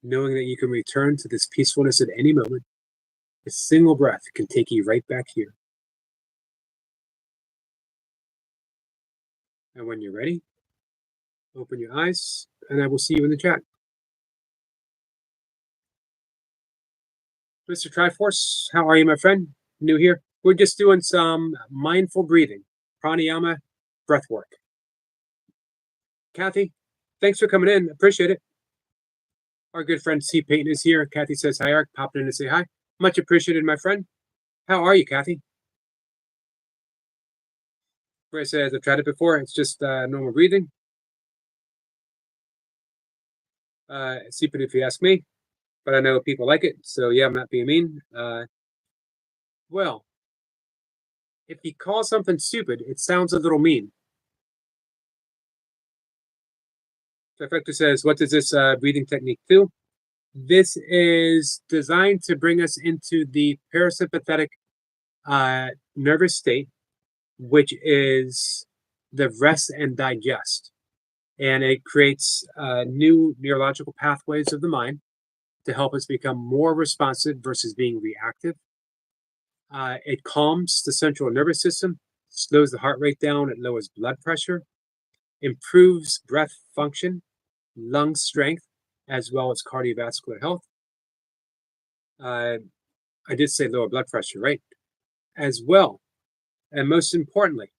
Knowing that you can return to this peacefulness at any moment. A single breath can take you right back here. And when you're ready, open your eyes, and I will see you in the chat. Mr. Triforce, how are you, my friend? New here? We're just doing some mindful breathing, pranayama, breath work. Kathy, thanks for coming in. Appreciate it. Our good friend C. Payton is here. Kathy says hi, Eric. Popping in to say hi. Much appreciated, my friend. How are you, Kathy? Ray says, I've tried it before. It's just normal breathing. Stupid if you ask me, but I know people like it. So yeah, I'm not being mean. Well, if you call something stupid, it sounds a little mean. Trifecta says, what does this breathing technique do? This is designed to bring us into the parasympathetic nervous state, which is the rest and digest. And it creates new neurological pathways of the mind to help us become more responsive versus being reactive. It calms the central nervous system, slows the heart rate down, it lowers blood pressure, improves breath function, lung strength, as well as cardiovascular health. I did say lower blood pressure, right? As well, and most importantly,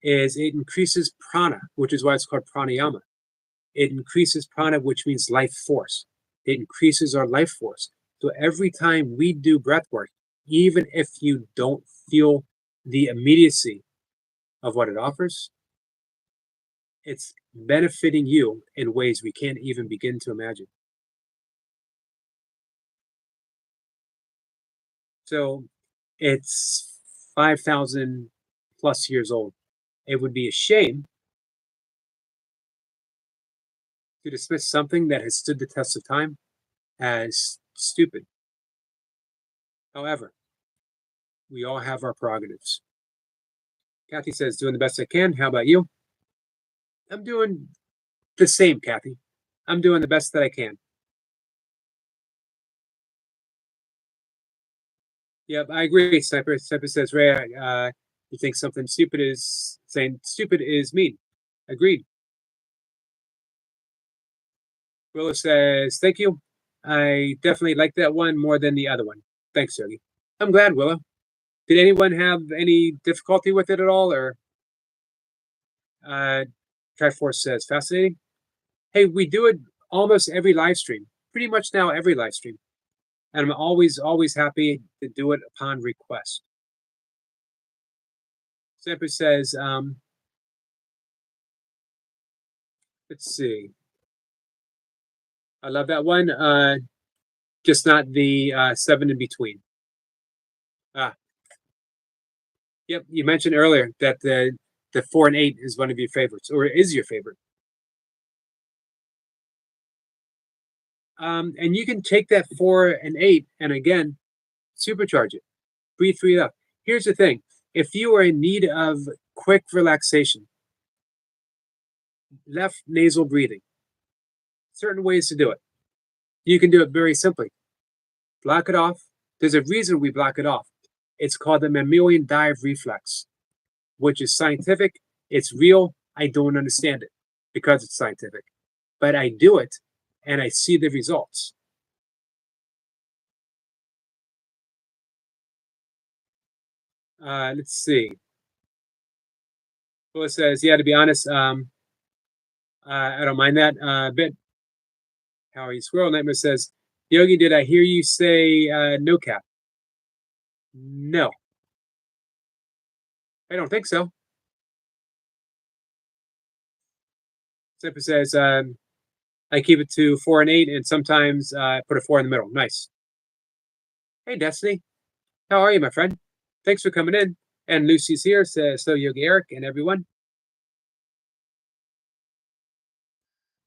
is it increases prana, which is why it's called pranayama. It increases prana, which means life force. It increases our life force. So every time we do breath work, even if you don't feel the immediacy of what it offers, it's benefiting you in ways we can't even begin to imagine. So it's 5,000 plus years old. It would be a shame to dismiss something that has stood the test of time as stupid. However, we all have our prerogatives. Kathy says, doing the best I can. How about you? I'm doing the same, Kathy. I'm doing the best that I can. Yep, I agree. Sniper says, Ray, you think something stupid is saying stupid is mean. Agreed. Willow says, thank you. I definitely like that one more than the other one. Thanks, Yogi. I'm glad, Willow. Did anyone have any difficulty with it at all? Or Triforce says, fascinating. Hey, we do it almost every live stream. Pretty much now every live stream. And I'm always happy to do it upon request. Samper says, let's see. I love that one. Just not the 7 in between. Yep, you mentioned earlier that the 4 and 8 is one of your favorites, or is your favorite. And you can take that 4 and 8 and again supercharge it. Breathe through it up. Here's the thing: if you are in need of quick relaxation, left nasal breathing, certain ways to do it. You can do it very simply. Block it off. There's a reason we block it off. It's called the mammalian dive reflex. which is scientific. It's real. I don't understand it because it's scientific, but I do it and I see the results. Let's see. Well, it says, yeah, to be honest, I don't mind that a bit. Howie Squirrel Nightmare says, Yogi, did I hear you say no cap? No. I don't think so. Zipper says, I keep it to 4 and 8, and sometimes I put a 4 in the middle. Nice. Hey, Destiny. How are you, my friend? Thanks for coming in. And Lucy's here, says, so Yogi Eric and everyone.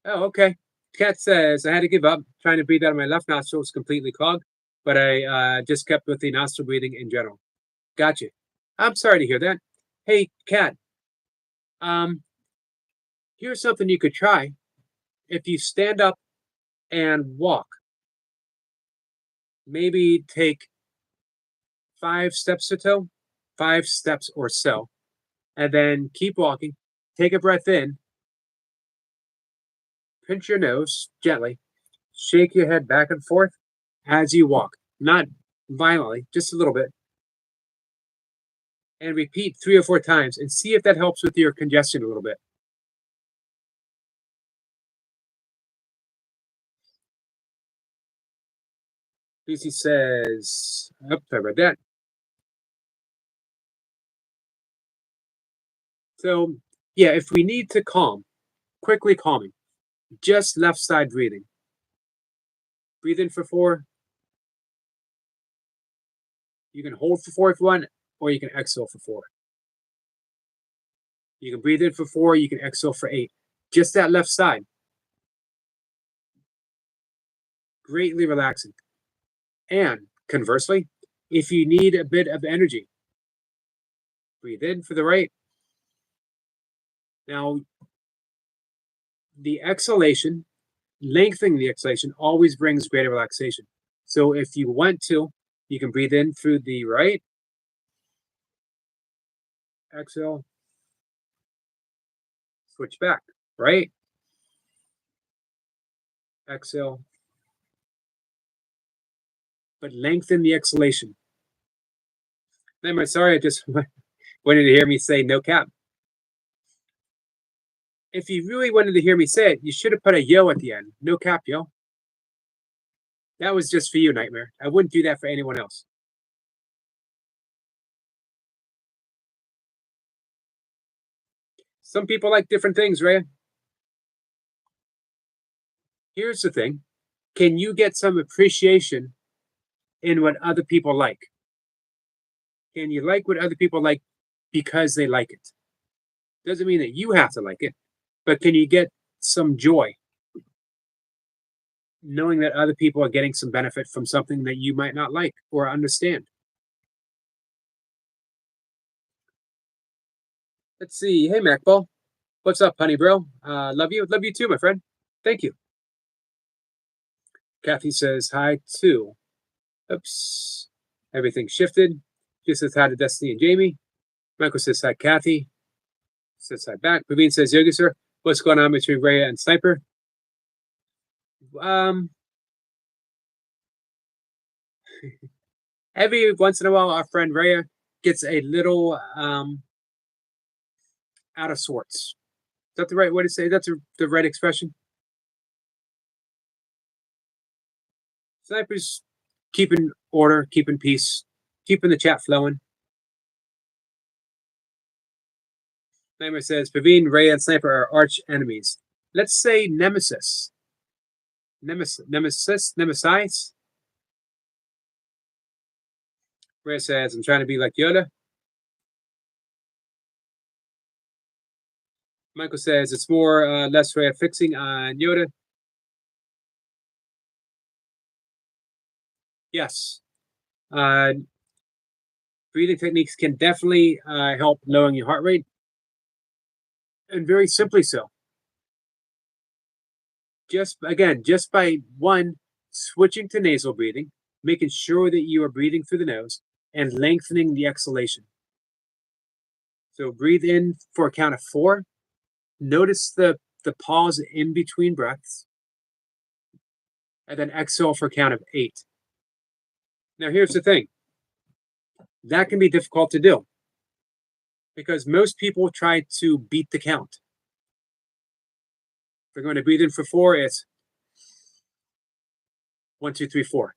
Oh, okay. Cat says, I had to give up. Trying to breathe out of my left nostril is completely clogged, but I just kept with the nostril breathing in general. Gotcha. I'm sorry to hear that. Hey, Cat. Here's something you could try. If you stand up and walk, maybe take 5 steps or so, and then keep walking. Take a breath in, pinch your nose gently, shake your head back and forth as you walk, not violently, just a little bit, and repeat 3 or 4 times and see if that helps with your congestion a little bit. Lucy says, oops, sorry about that. So, yeah, if we need to calm, quickly calming, just left side breathing. Breathe in for 4. You can hold for 4 if you want, or you can exhale for 4. You can breathe in for 4, you can exhale for 8. Just that left side. Greatly relaxing. And conversely, if you need a bit of energy, breathe in for the right. Now, the exhalation, lengthening the exhalation, always brings greater relaxation. So if you want to, you can breathe in through the right. Exhale. Switch back. Right. Exhale. But lengthen the exhalation. I'm sorry, I just wanted to hear me say no cap. If you really wanted to hear me say it, you should have put a yo at the end. No cap, yo. That was just for you, Nightmare. I wouldn't do that for anyone else. Some people like different things, Rhea. Here's the thing. Can you get some appreciation in what other people like? Can you like what other people like because they like it? Doesn't mean that you have to like it, but can you get some joy knowing that other people are getting some benefit from something that you might not like or understand? Let's see. Hey, MacBall. What's up, honey bro? Love you. Love you too, my friend. Thank you. Kathy says hi too. Oops. Everything shifted. Just says hi to Destiny and Jamie. Michael says hi, Kathy. Says hi back. Praveen says, Yogi sir, what's going on between Rhea and Sniper? Every once in a while, our friend Rhea gets a little out of sorts. Is that the right way to say it? That's the right expression? Sniper's keeping order, keeping peace, keeping the chat flowing. Nightmare says, Praveen, Rhea, and Sniper are arch enemies. Let's say nemesis. Nemesis? Rhea says, I'm trying to be like Yoda. Michael says, it's more less Rhea fixing on Yoda. Yes. Breathing techniques can definitely help lowering your heart rate. And very simply so. Just by one, switching to nasal breathing, making sure that you are breathing through the nose and lengthening the exhalation. So breathe in for a count of 4. Notice the pause in between breaths. And then exhale for a count of 8. Now here's the thing. That can be difficult to do because most people try to beat the count. If they're going to breathe in for 4, it's 1, 2, 3, 4.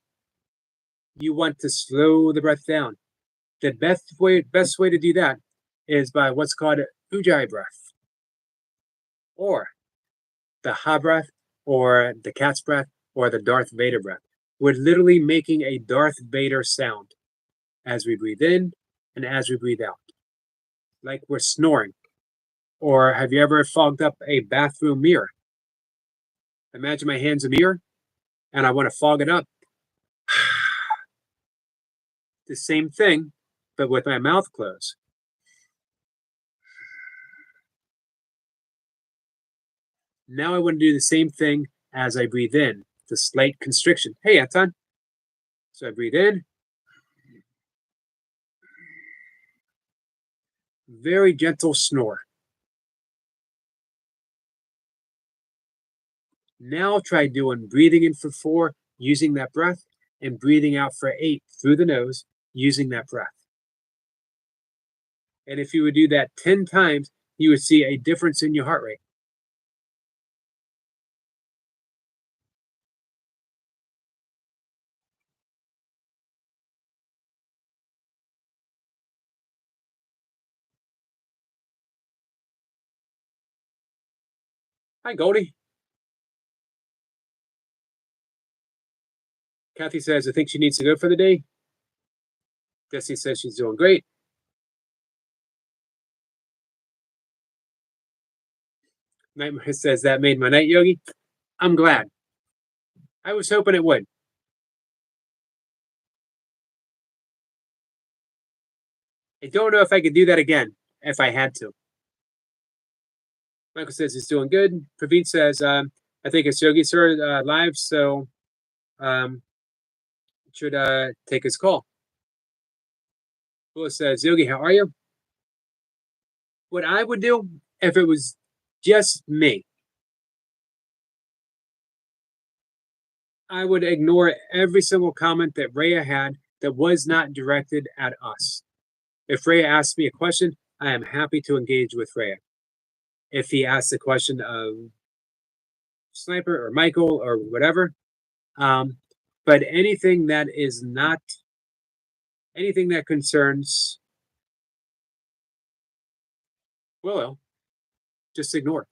You want to slow the breath down. The best way to do that is by what's called Ujjayi breath, or the Ha breath, or the cat's breath, or the Darth Vader breath. We're literally making a Darth Vader sound as we breathe in and as we breathe out, like we're snoring. Or have you ever fogged up a bathroom mirror? Imagine my hand's a mirror and I want to fog it up. The same thing, but with my mouth closed. Now I want to do the same thing as I breathe in, the slight constriction. Hey, Anton. So I breathe in. Very gentle snore. Now try doing breathing in for 4, using that breath, and breathing out for 8 through the nose, using that breath. And if you would do that 10 times, you would see a difference in your heart rate. Hi, Goldie. Kathy says, I think she needs to go for the day. Desi says she's doing great. Nightmare says, that made my night, Yogi. I'm glad. I was hoping it would. I don't know if I could do that again if I had to. Michael says he's doing good. Praveen says, I think it's Yogi Sir live, so should take his call. Willis says, Yogi, how are you? What I would do if it was just me, I would ignore every single comment that Rhea had that was not directed at us. If Rhea asks me a question, I am happy to engage with Rhea. If he asks a question of Sniper or Michael or whatever, but anything that is not, anything that concerns Willow, just ignore.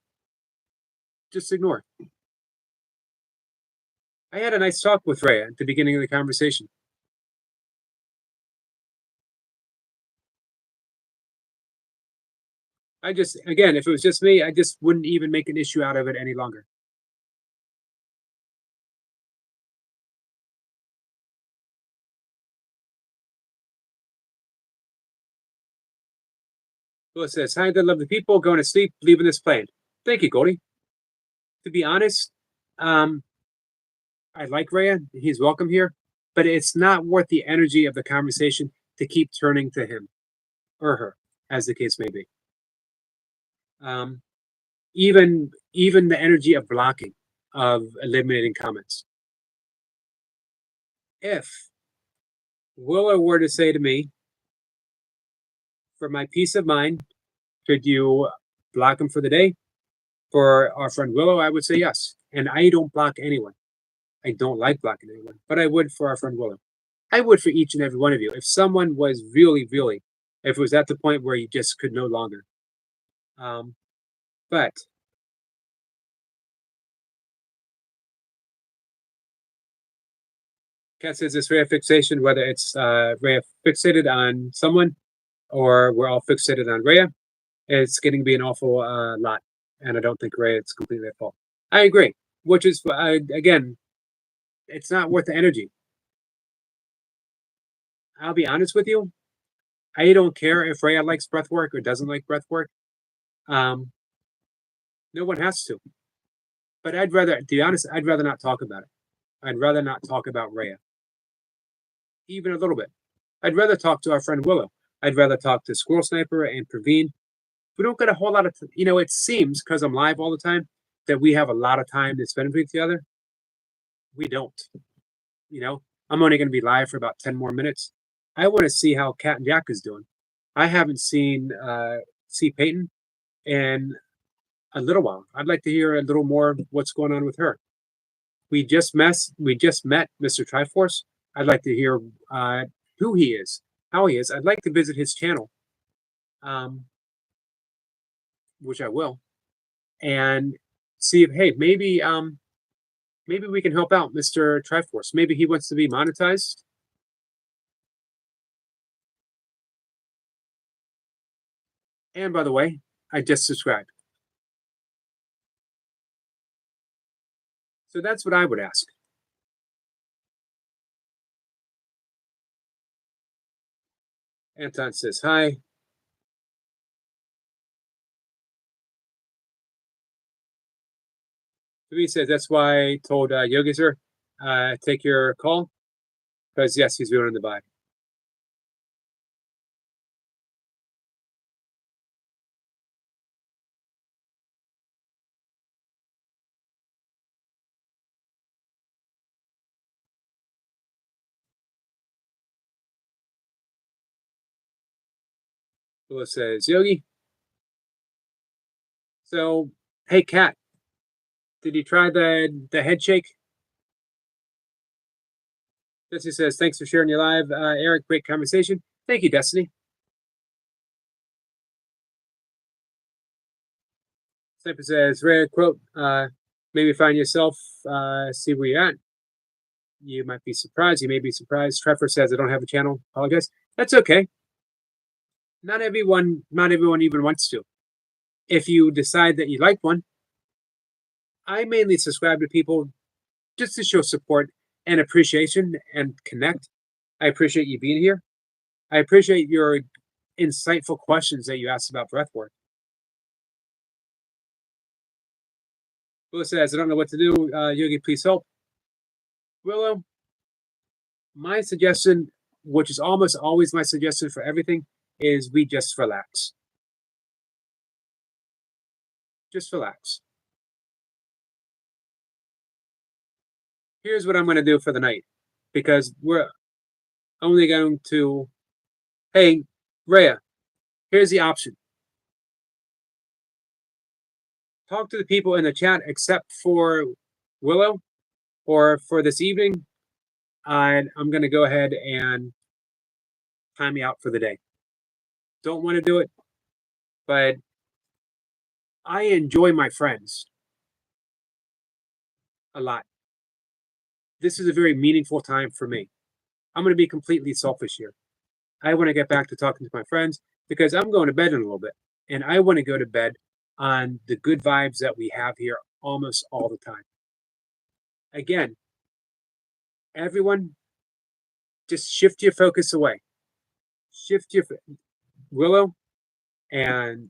Just ignore. I had a nice talk with Rhea at the beginning of the conversation. I just, again, if it was just me, I just wouldn't even make an issue out of it any longer. Willis says, hi, good, love the people, going to sleep, leaving this plane. Thank you, Goldie. To be honest, I like Rhea. He's welcome here, but it's not worth the energy of the conversation to keep turning to him or her, as the case may be. Even the energy of blocking, of eliminating comments. If Willow were to say to me, for my peace of mind, could you block him for the day? For our friend Willow, I would say yes. And I don't block anyone. I don't like blocking anyone, but I would for our friend Willow. I would for each and every one of you. If someone was really, if it was at the point where you just could no longer. But Kat says this Rhea fixation, whether it's Rhea fixated on someone or we're all fixated on Rhea, it's getting to be an awful lot. And I don't think Rhea is completely at fault. I agree, which is, again, it's not worth the energy. I'll be honest with you. I don't care if Rhea likes breath work or doesn't like breath work. No one has to. But I'd rather, to be honest, I'd rather not talk about it. I'd rather not talk about Rhea. Even a little bit. I'd rather talk to our friend Willow. I'd rather talk to Squirrel Sniper and Praveen we don't get a whole lot of, it seems because I'm live all the time that we have a lot of time to spend with each other. We don't, you know, I'm only going to be live for about 10 more minutes. I want to see how Cat and Jack is doing. I haven't seen C. Peyton in a little while. I'd like to hear a little more of what's going on with her. We just met Mr. Triforce. I'd like to hear who he is, how he is. I'd like to visit his channel, which I will, and see if maybe we can help out Mr. Triforce. Maybe he wants to be monetized. And by the way, I just subscribed. So that's what I would ask. Anton says hi. He says that's why I told Yogi sir, take your call, because yes, he's willing to buy. Willis says Yogi. So hey, Cat, did you try the head shake? Destiny says thanks for sharing your live, Eric. Great conversation. Thank you, Destiny. Sniper says rare quote. Maybe find yourself. See where you're at. You might be surprised. You may be surprised. Trevor says I don't have a channel. Apologize. That's okay. Not everyone even wants to. If you decide that you like one, I mainly subscribe to people just to show support and appreciation and connect. I appreciate you being here. I appreciate your insightful questions that you asked about breathwork. Willow says, I don't know what to do. Yogi, please help. Willow, my suggestion, which is almost always my suggestion for everything, is we just relax. Just relax. Here's what I'm going to do for the night, because we're only going to, hey, Rhea, here's the option. Talk to the people in the chat except for Willow, or for this evening, and I'm going to go ahead and time me out for the day. Don't want to do it, but I enjoy my friends a lot. This is a very meaningful time for me. I'm going to be completely selfish here. I want to get back to talking to my friends because I'm going to bed in a little bit, and I want to go to bed on the good vibes that we have here almost all the time. Again, everyone, just shift your focus away. Shift your Willow and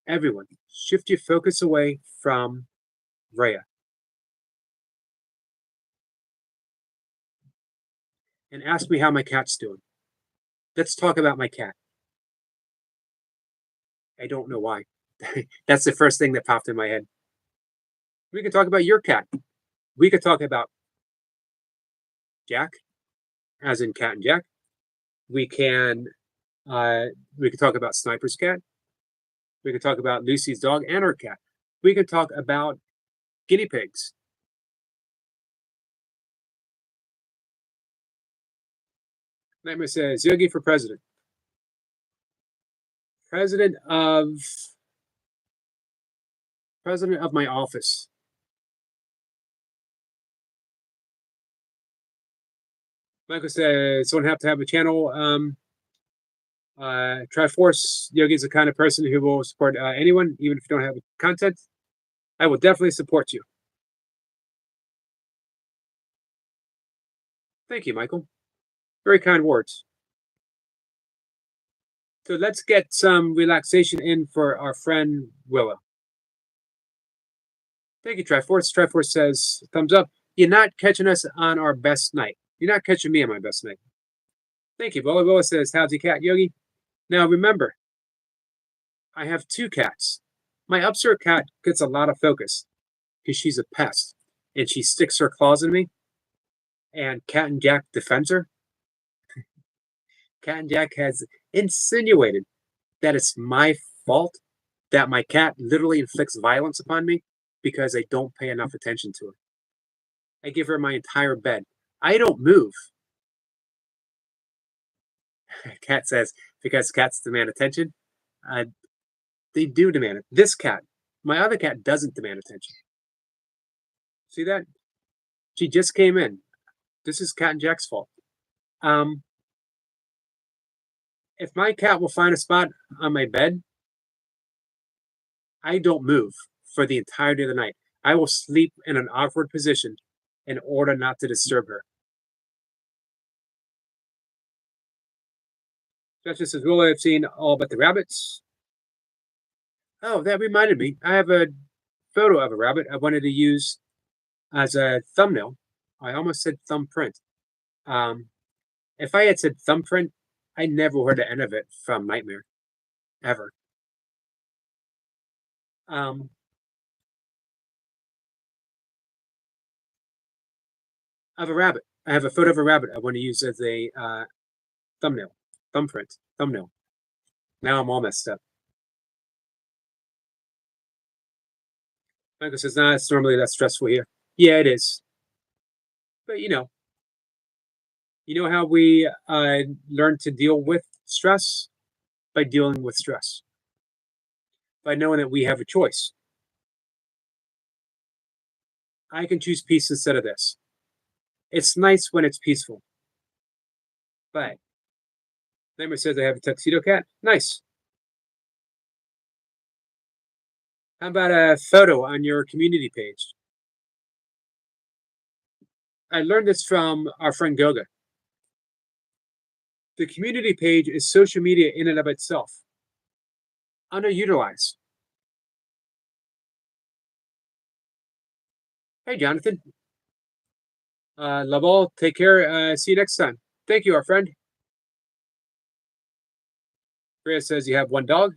everyone, shift your focus away from Rhea and ask me how my cat's doing. Let's talk about my cat. I don't know why. That's the first thing that popped in my head. We could talk about your cat. We could talk about Jack, as in Cat and Jack. We could talk about Sniper's cat. We could talk about Lucy's dog and her cat. We could talk about guinea pigs. Nightmare says Yogi for president. President of my office. Michael says, don't have to have a channel. Triforce, Yogi is the kind of person who will support anyone, even if you don't have content. I will definitely support you. Thank you, Michael. Very kind words. So let's get some relaxation in for our friend Willow. Thank you, Triforce. Triforce says, thumbs up. You're not catching us on our best night. You're not catching me on my best night. Thank you, Willow. Willow says, how's your cat, Yogi? Now remember, I have two cats. My upstairs cat gets a lot of focus because she's a pest and she sticks her claws in me. And Cat and Jack defends her. Cat and Jack has insinuated that it's my fault that my cat literally inflicts violence upon me because I don't pay enough attention to her. I give her my entire bed. I don't move. Cat says, because cats demand attention. Uh, they do demand it. This cat, my other cat, doesn't demand attention. See that? She just came in. This is Cat and Jack's fault. If my cat will find a spot on my bed, I don't move for the entirety of the night. I will sleep in an awkward position in order not to disturb her. Justice says, will I have seen all but the rabbits? Oh, that reminded me. I have a photo of a rabbit I wanted to use as a thumbnail. I almost said thumbprint. If I had said thumbprint, I never heard the end of it from Nightmare, ever. Of a rabbit. I have a photo of a rabbit I want to use as a thumbnail, thumbprint, thumbnail. Now I'm all messed up. Michael says, nah, it's normally that stressful here. Yeah, it is. But you know how we learn to deal with stress? By dealing with stress. By knowing that we have a choice. I can choose peace instead of this. It's nice when it's peaceful. But Nightmare says I have a tuxedo cat. Nice. How about a photo on your community page? I learned this from our friend Goga. The community page is social media in and of itself. Underutilized. Hey, Jonathan. Love all. Take care. See you next time. Thank you, our friend. Rhea says you have one dog.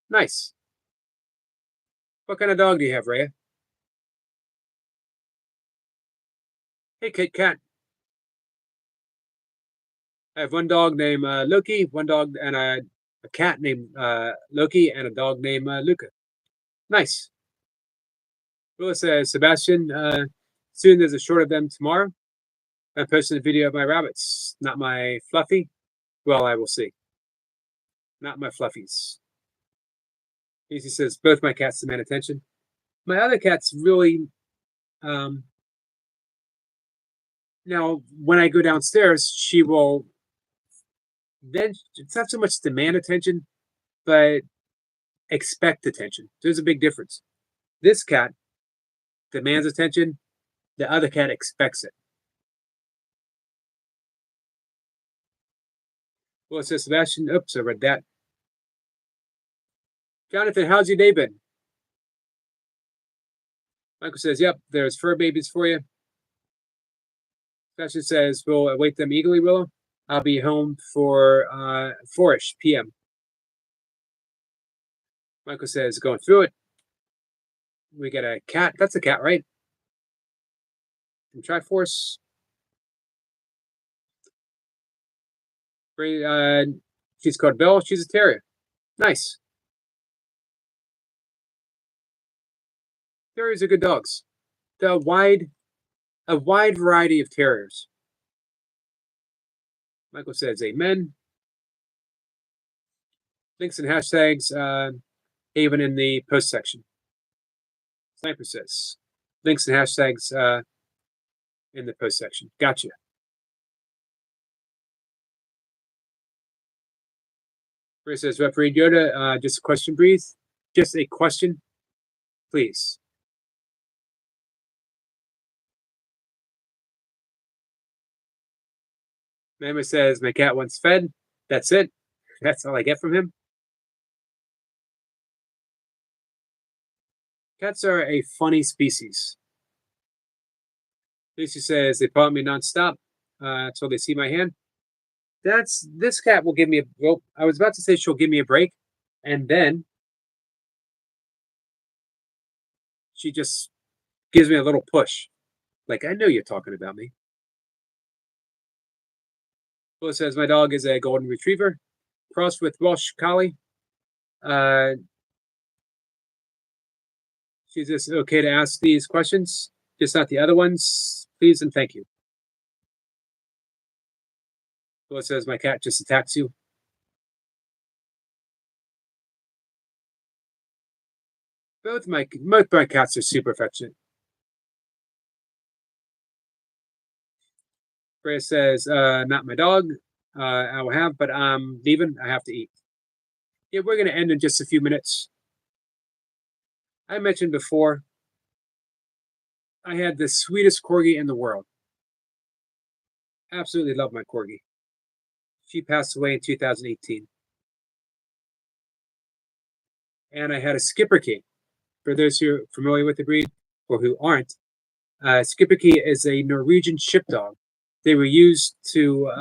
Nice. What kind of dog do you have, Rhea? Hey, Kit Kat. I have one dog named Loki, one dog and a cat named Loki, and a dog named Luca. Nice. Willa says, Sebastian, soon there's a short of them tomorrow. I'm posting a video of my rabbits, not my fluffy. Well, I will see. Not my fluffies. Easy says, both my cats demand attention. My other cat's really, now when I go downstairs, she will, then it's not so much demand attention, but expect attention. There's a big difference. This cat demands attention. The other cat expects it. Well, it says, Sebastian, oops, I read that. Jonathan, how's your day been? Michael says, yep, there's fur babies for you. Sebastian says, we'll await them eagerly, Willow. I'll be home for 4-ish p.m. Michael says, going through it. We got a cat. That's a cat, right? From Triforce. She's called Belle. She's a terrier. Nice. Terriers are good dogs. A wide variety of terriers. Michael says, amen. Links and hashtags, even in the post section. Sniper says, links and hashtags in the post section. Gotcha. Ray says, Referee Yoda, just a question, breathe. Just a question, please. Mama says, my cat wants fed. That's it. That's all I get from him. Cats are a funny species. Lucy says, they paw me nonstop until they see my hand. This cat will give me a, well, I was about to say she'll give me a break, and then She just gives me a little push. Like, I know you're talking about me. Well, it says my dog is a golden retriever, crossed with Welsh Collie. Uh, she's just okay to ask these questions, just not the other ones. Please and thank you. Well, it says my cat just attacks you. Both my cats are super affectionate. Freya says, not my dog. I will have, but I'm leaving. I have to eat. Yeah, we're gonna end in just a few minutes. I mentioned before, I had the sweetest corgi in the world. Absolutely love my corgi. She passed away in 2018. And I had a Schipperke. For those who are familiar with the breed or who aren't, Schipperke is a Norwegian ship dog. They were used to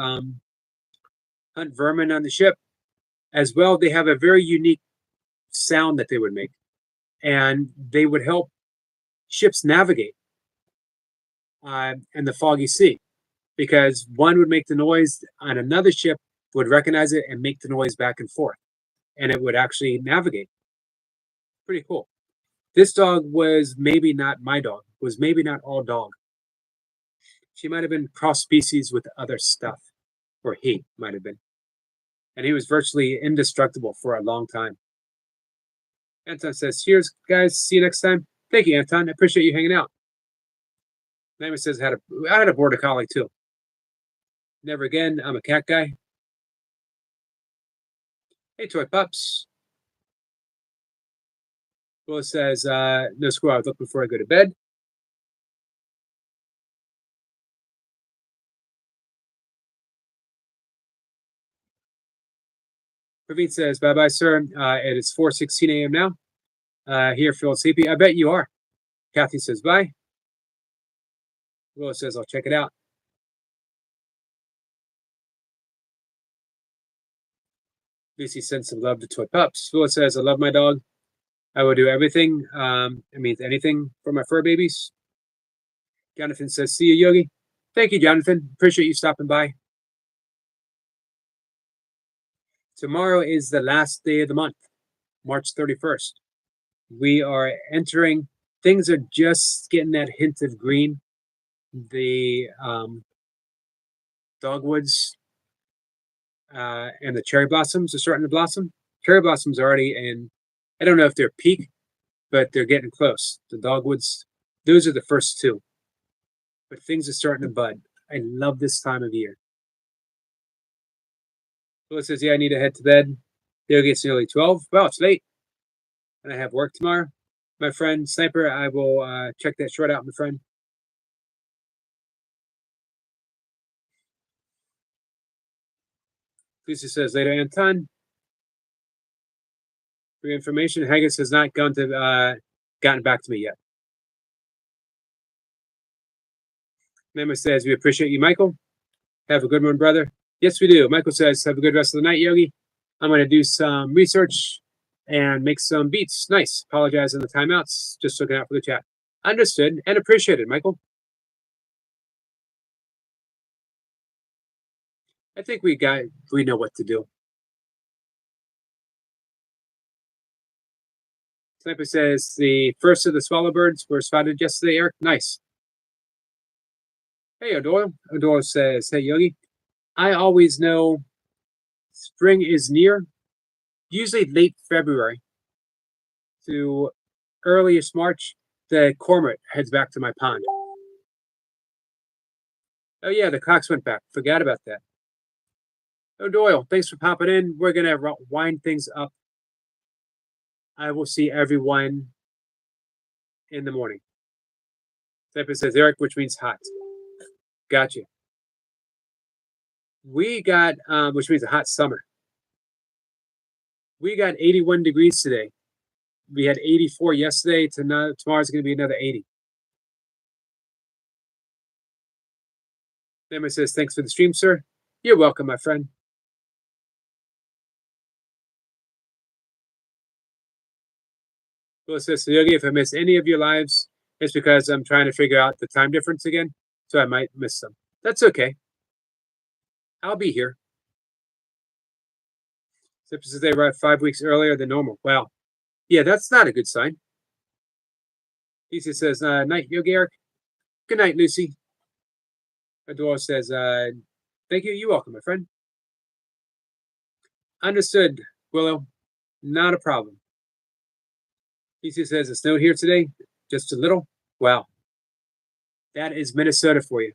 hunt vermin on the ship. As well, they have a very unique sound that they would make, and they would help ships navigate in the foggy sea, because one would make the noise on another ship would recognize it and make the noise back and forth, and it would actually navigate. Pretty cool. This dog was maybe not my dog, was maybe not all dog. She might have been cross species with other stuff, or he might have been. And he was virtually indestructible for a long time. Anton says, cheers, guys. See you next time. Thank you, Anton. I appreciate you hanging out. Name says, I had a border collie too. Never again. I'm a cat guy. Hey, toy pups. Will says, no squirrel. I would look before I go to bed. Praveen says, bye-bye, sir. It is 4:16 a.m. now. Here, feeling sleepy. I bet you are. Kathy says, bye. Will says, I'll check it out. Lucy sends some love to toy pups. Will says, I love my dog. I will do everything. It means anything for my fur babies. Jonathan says, see you, Yogi. Thank you, Jonathan. Appreciate you stopping by. Tomorrow is the last day of the month, March 31st. We are entering, things are just getting that hint of green. The dogwoods and the cherry blossoms are starting to blossom. Cherry blossoms are already in, I don't know if they're peak, but they're getting close. The dogwoods, those are the first two. But things are starting to bud. I love this time of year. Phyllis says, yeah, I need to head to bed. Dale gets nearly 12. Well, it's late. And I have work tomorrow. My friend Sniper, I will check that short out, my friend. Lucy says, later, Anton. For your information, Haggis has not gotten back to me yet. Mema says, we appreciate you, Michael. Have a good one, brother. Yes, we do. Michael says, have a good rest of the night, Yogi. I'm going to do some research and make some beats. Nice. Apologize on the timeouts. Just looking out for the chat. Understood and appreciated, Michael. I think we know what to do. Sniper says the first of the swallowbirds were spotted yesterday, Eric. Nice. Hey, Odor. Odor says, hey, Yogi. I always know spring is near, usually late February to earliest March. The cormorant heads back to my pond. Oh, yeah, the cocks went back. Forgot about that. Oh, Doyle, thanks for popping in. We're going to wind things up. I will see everyone in the morning. Sniper says, Eric, which means hot. Gotcha. We got, which means a hot summer. We got 81 degrees today. We had 84 yesterday. Tomorrow's going to be another 80. Sniper says, thanks for the stream, sir. You're welcome, my friend. Well, it says, Yogi, if I miss any of your lives, it's because I'm trying to figure out the time difference again, so I might miss some. That's okay. I'll be here. Except says they arrived 5 weeks earlier than normal. Wow. Yeah, that's not a good sign. Lucy says, night, Yogi Eric. Good night, Lucy. Adora says, thank you. You're welcome, my friend. Understood, Willow. Not a problem. Lucy says, it snowed here today. Just a little. Wow. That is Minnesota for you.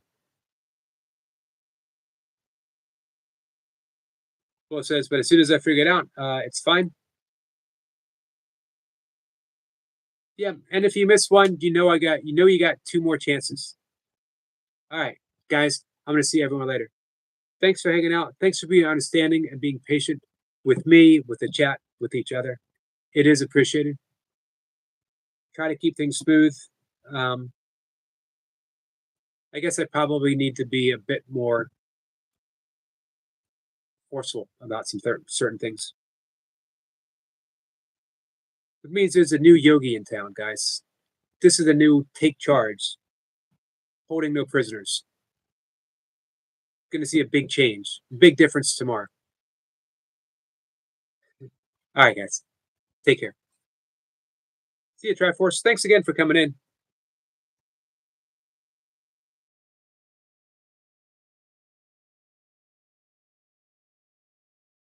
Willow says, but as soon as I figure it out, it's fine. Yeah, and if you miss one, you know you got two more chances. All right, guys, I'm gonna see everyone later. Thanks for hanging out. Thanks for being understanding and being patient with me, with the chat, with each other. It is appreciated. Try to keep things smooth. I guess I probably need to be a bit more forceful about some certain things. It means there's a new yogi in town, guys. This is the new take charge, holding no prisoners. Going to see a big change, big difference tomorrow. All right, guys. Take care. See you, Triforce. Thanks again for coming in.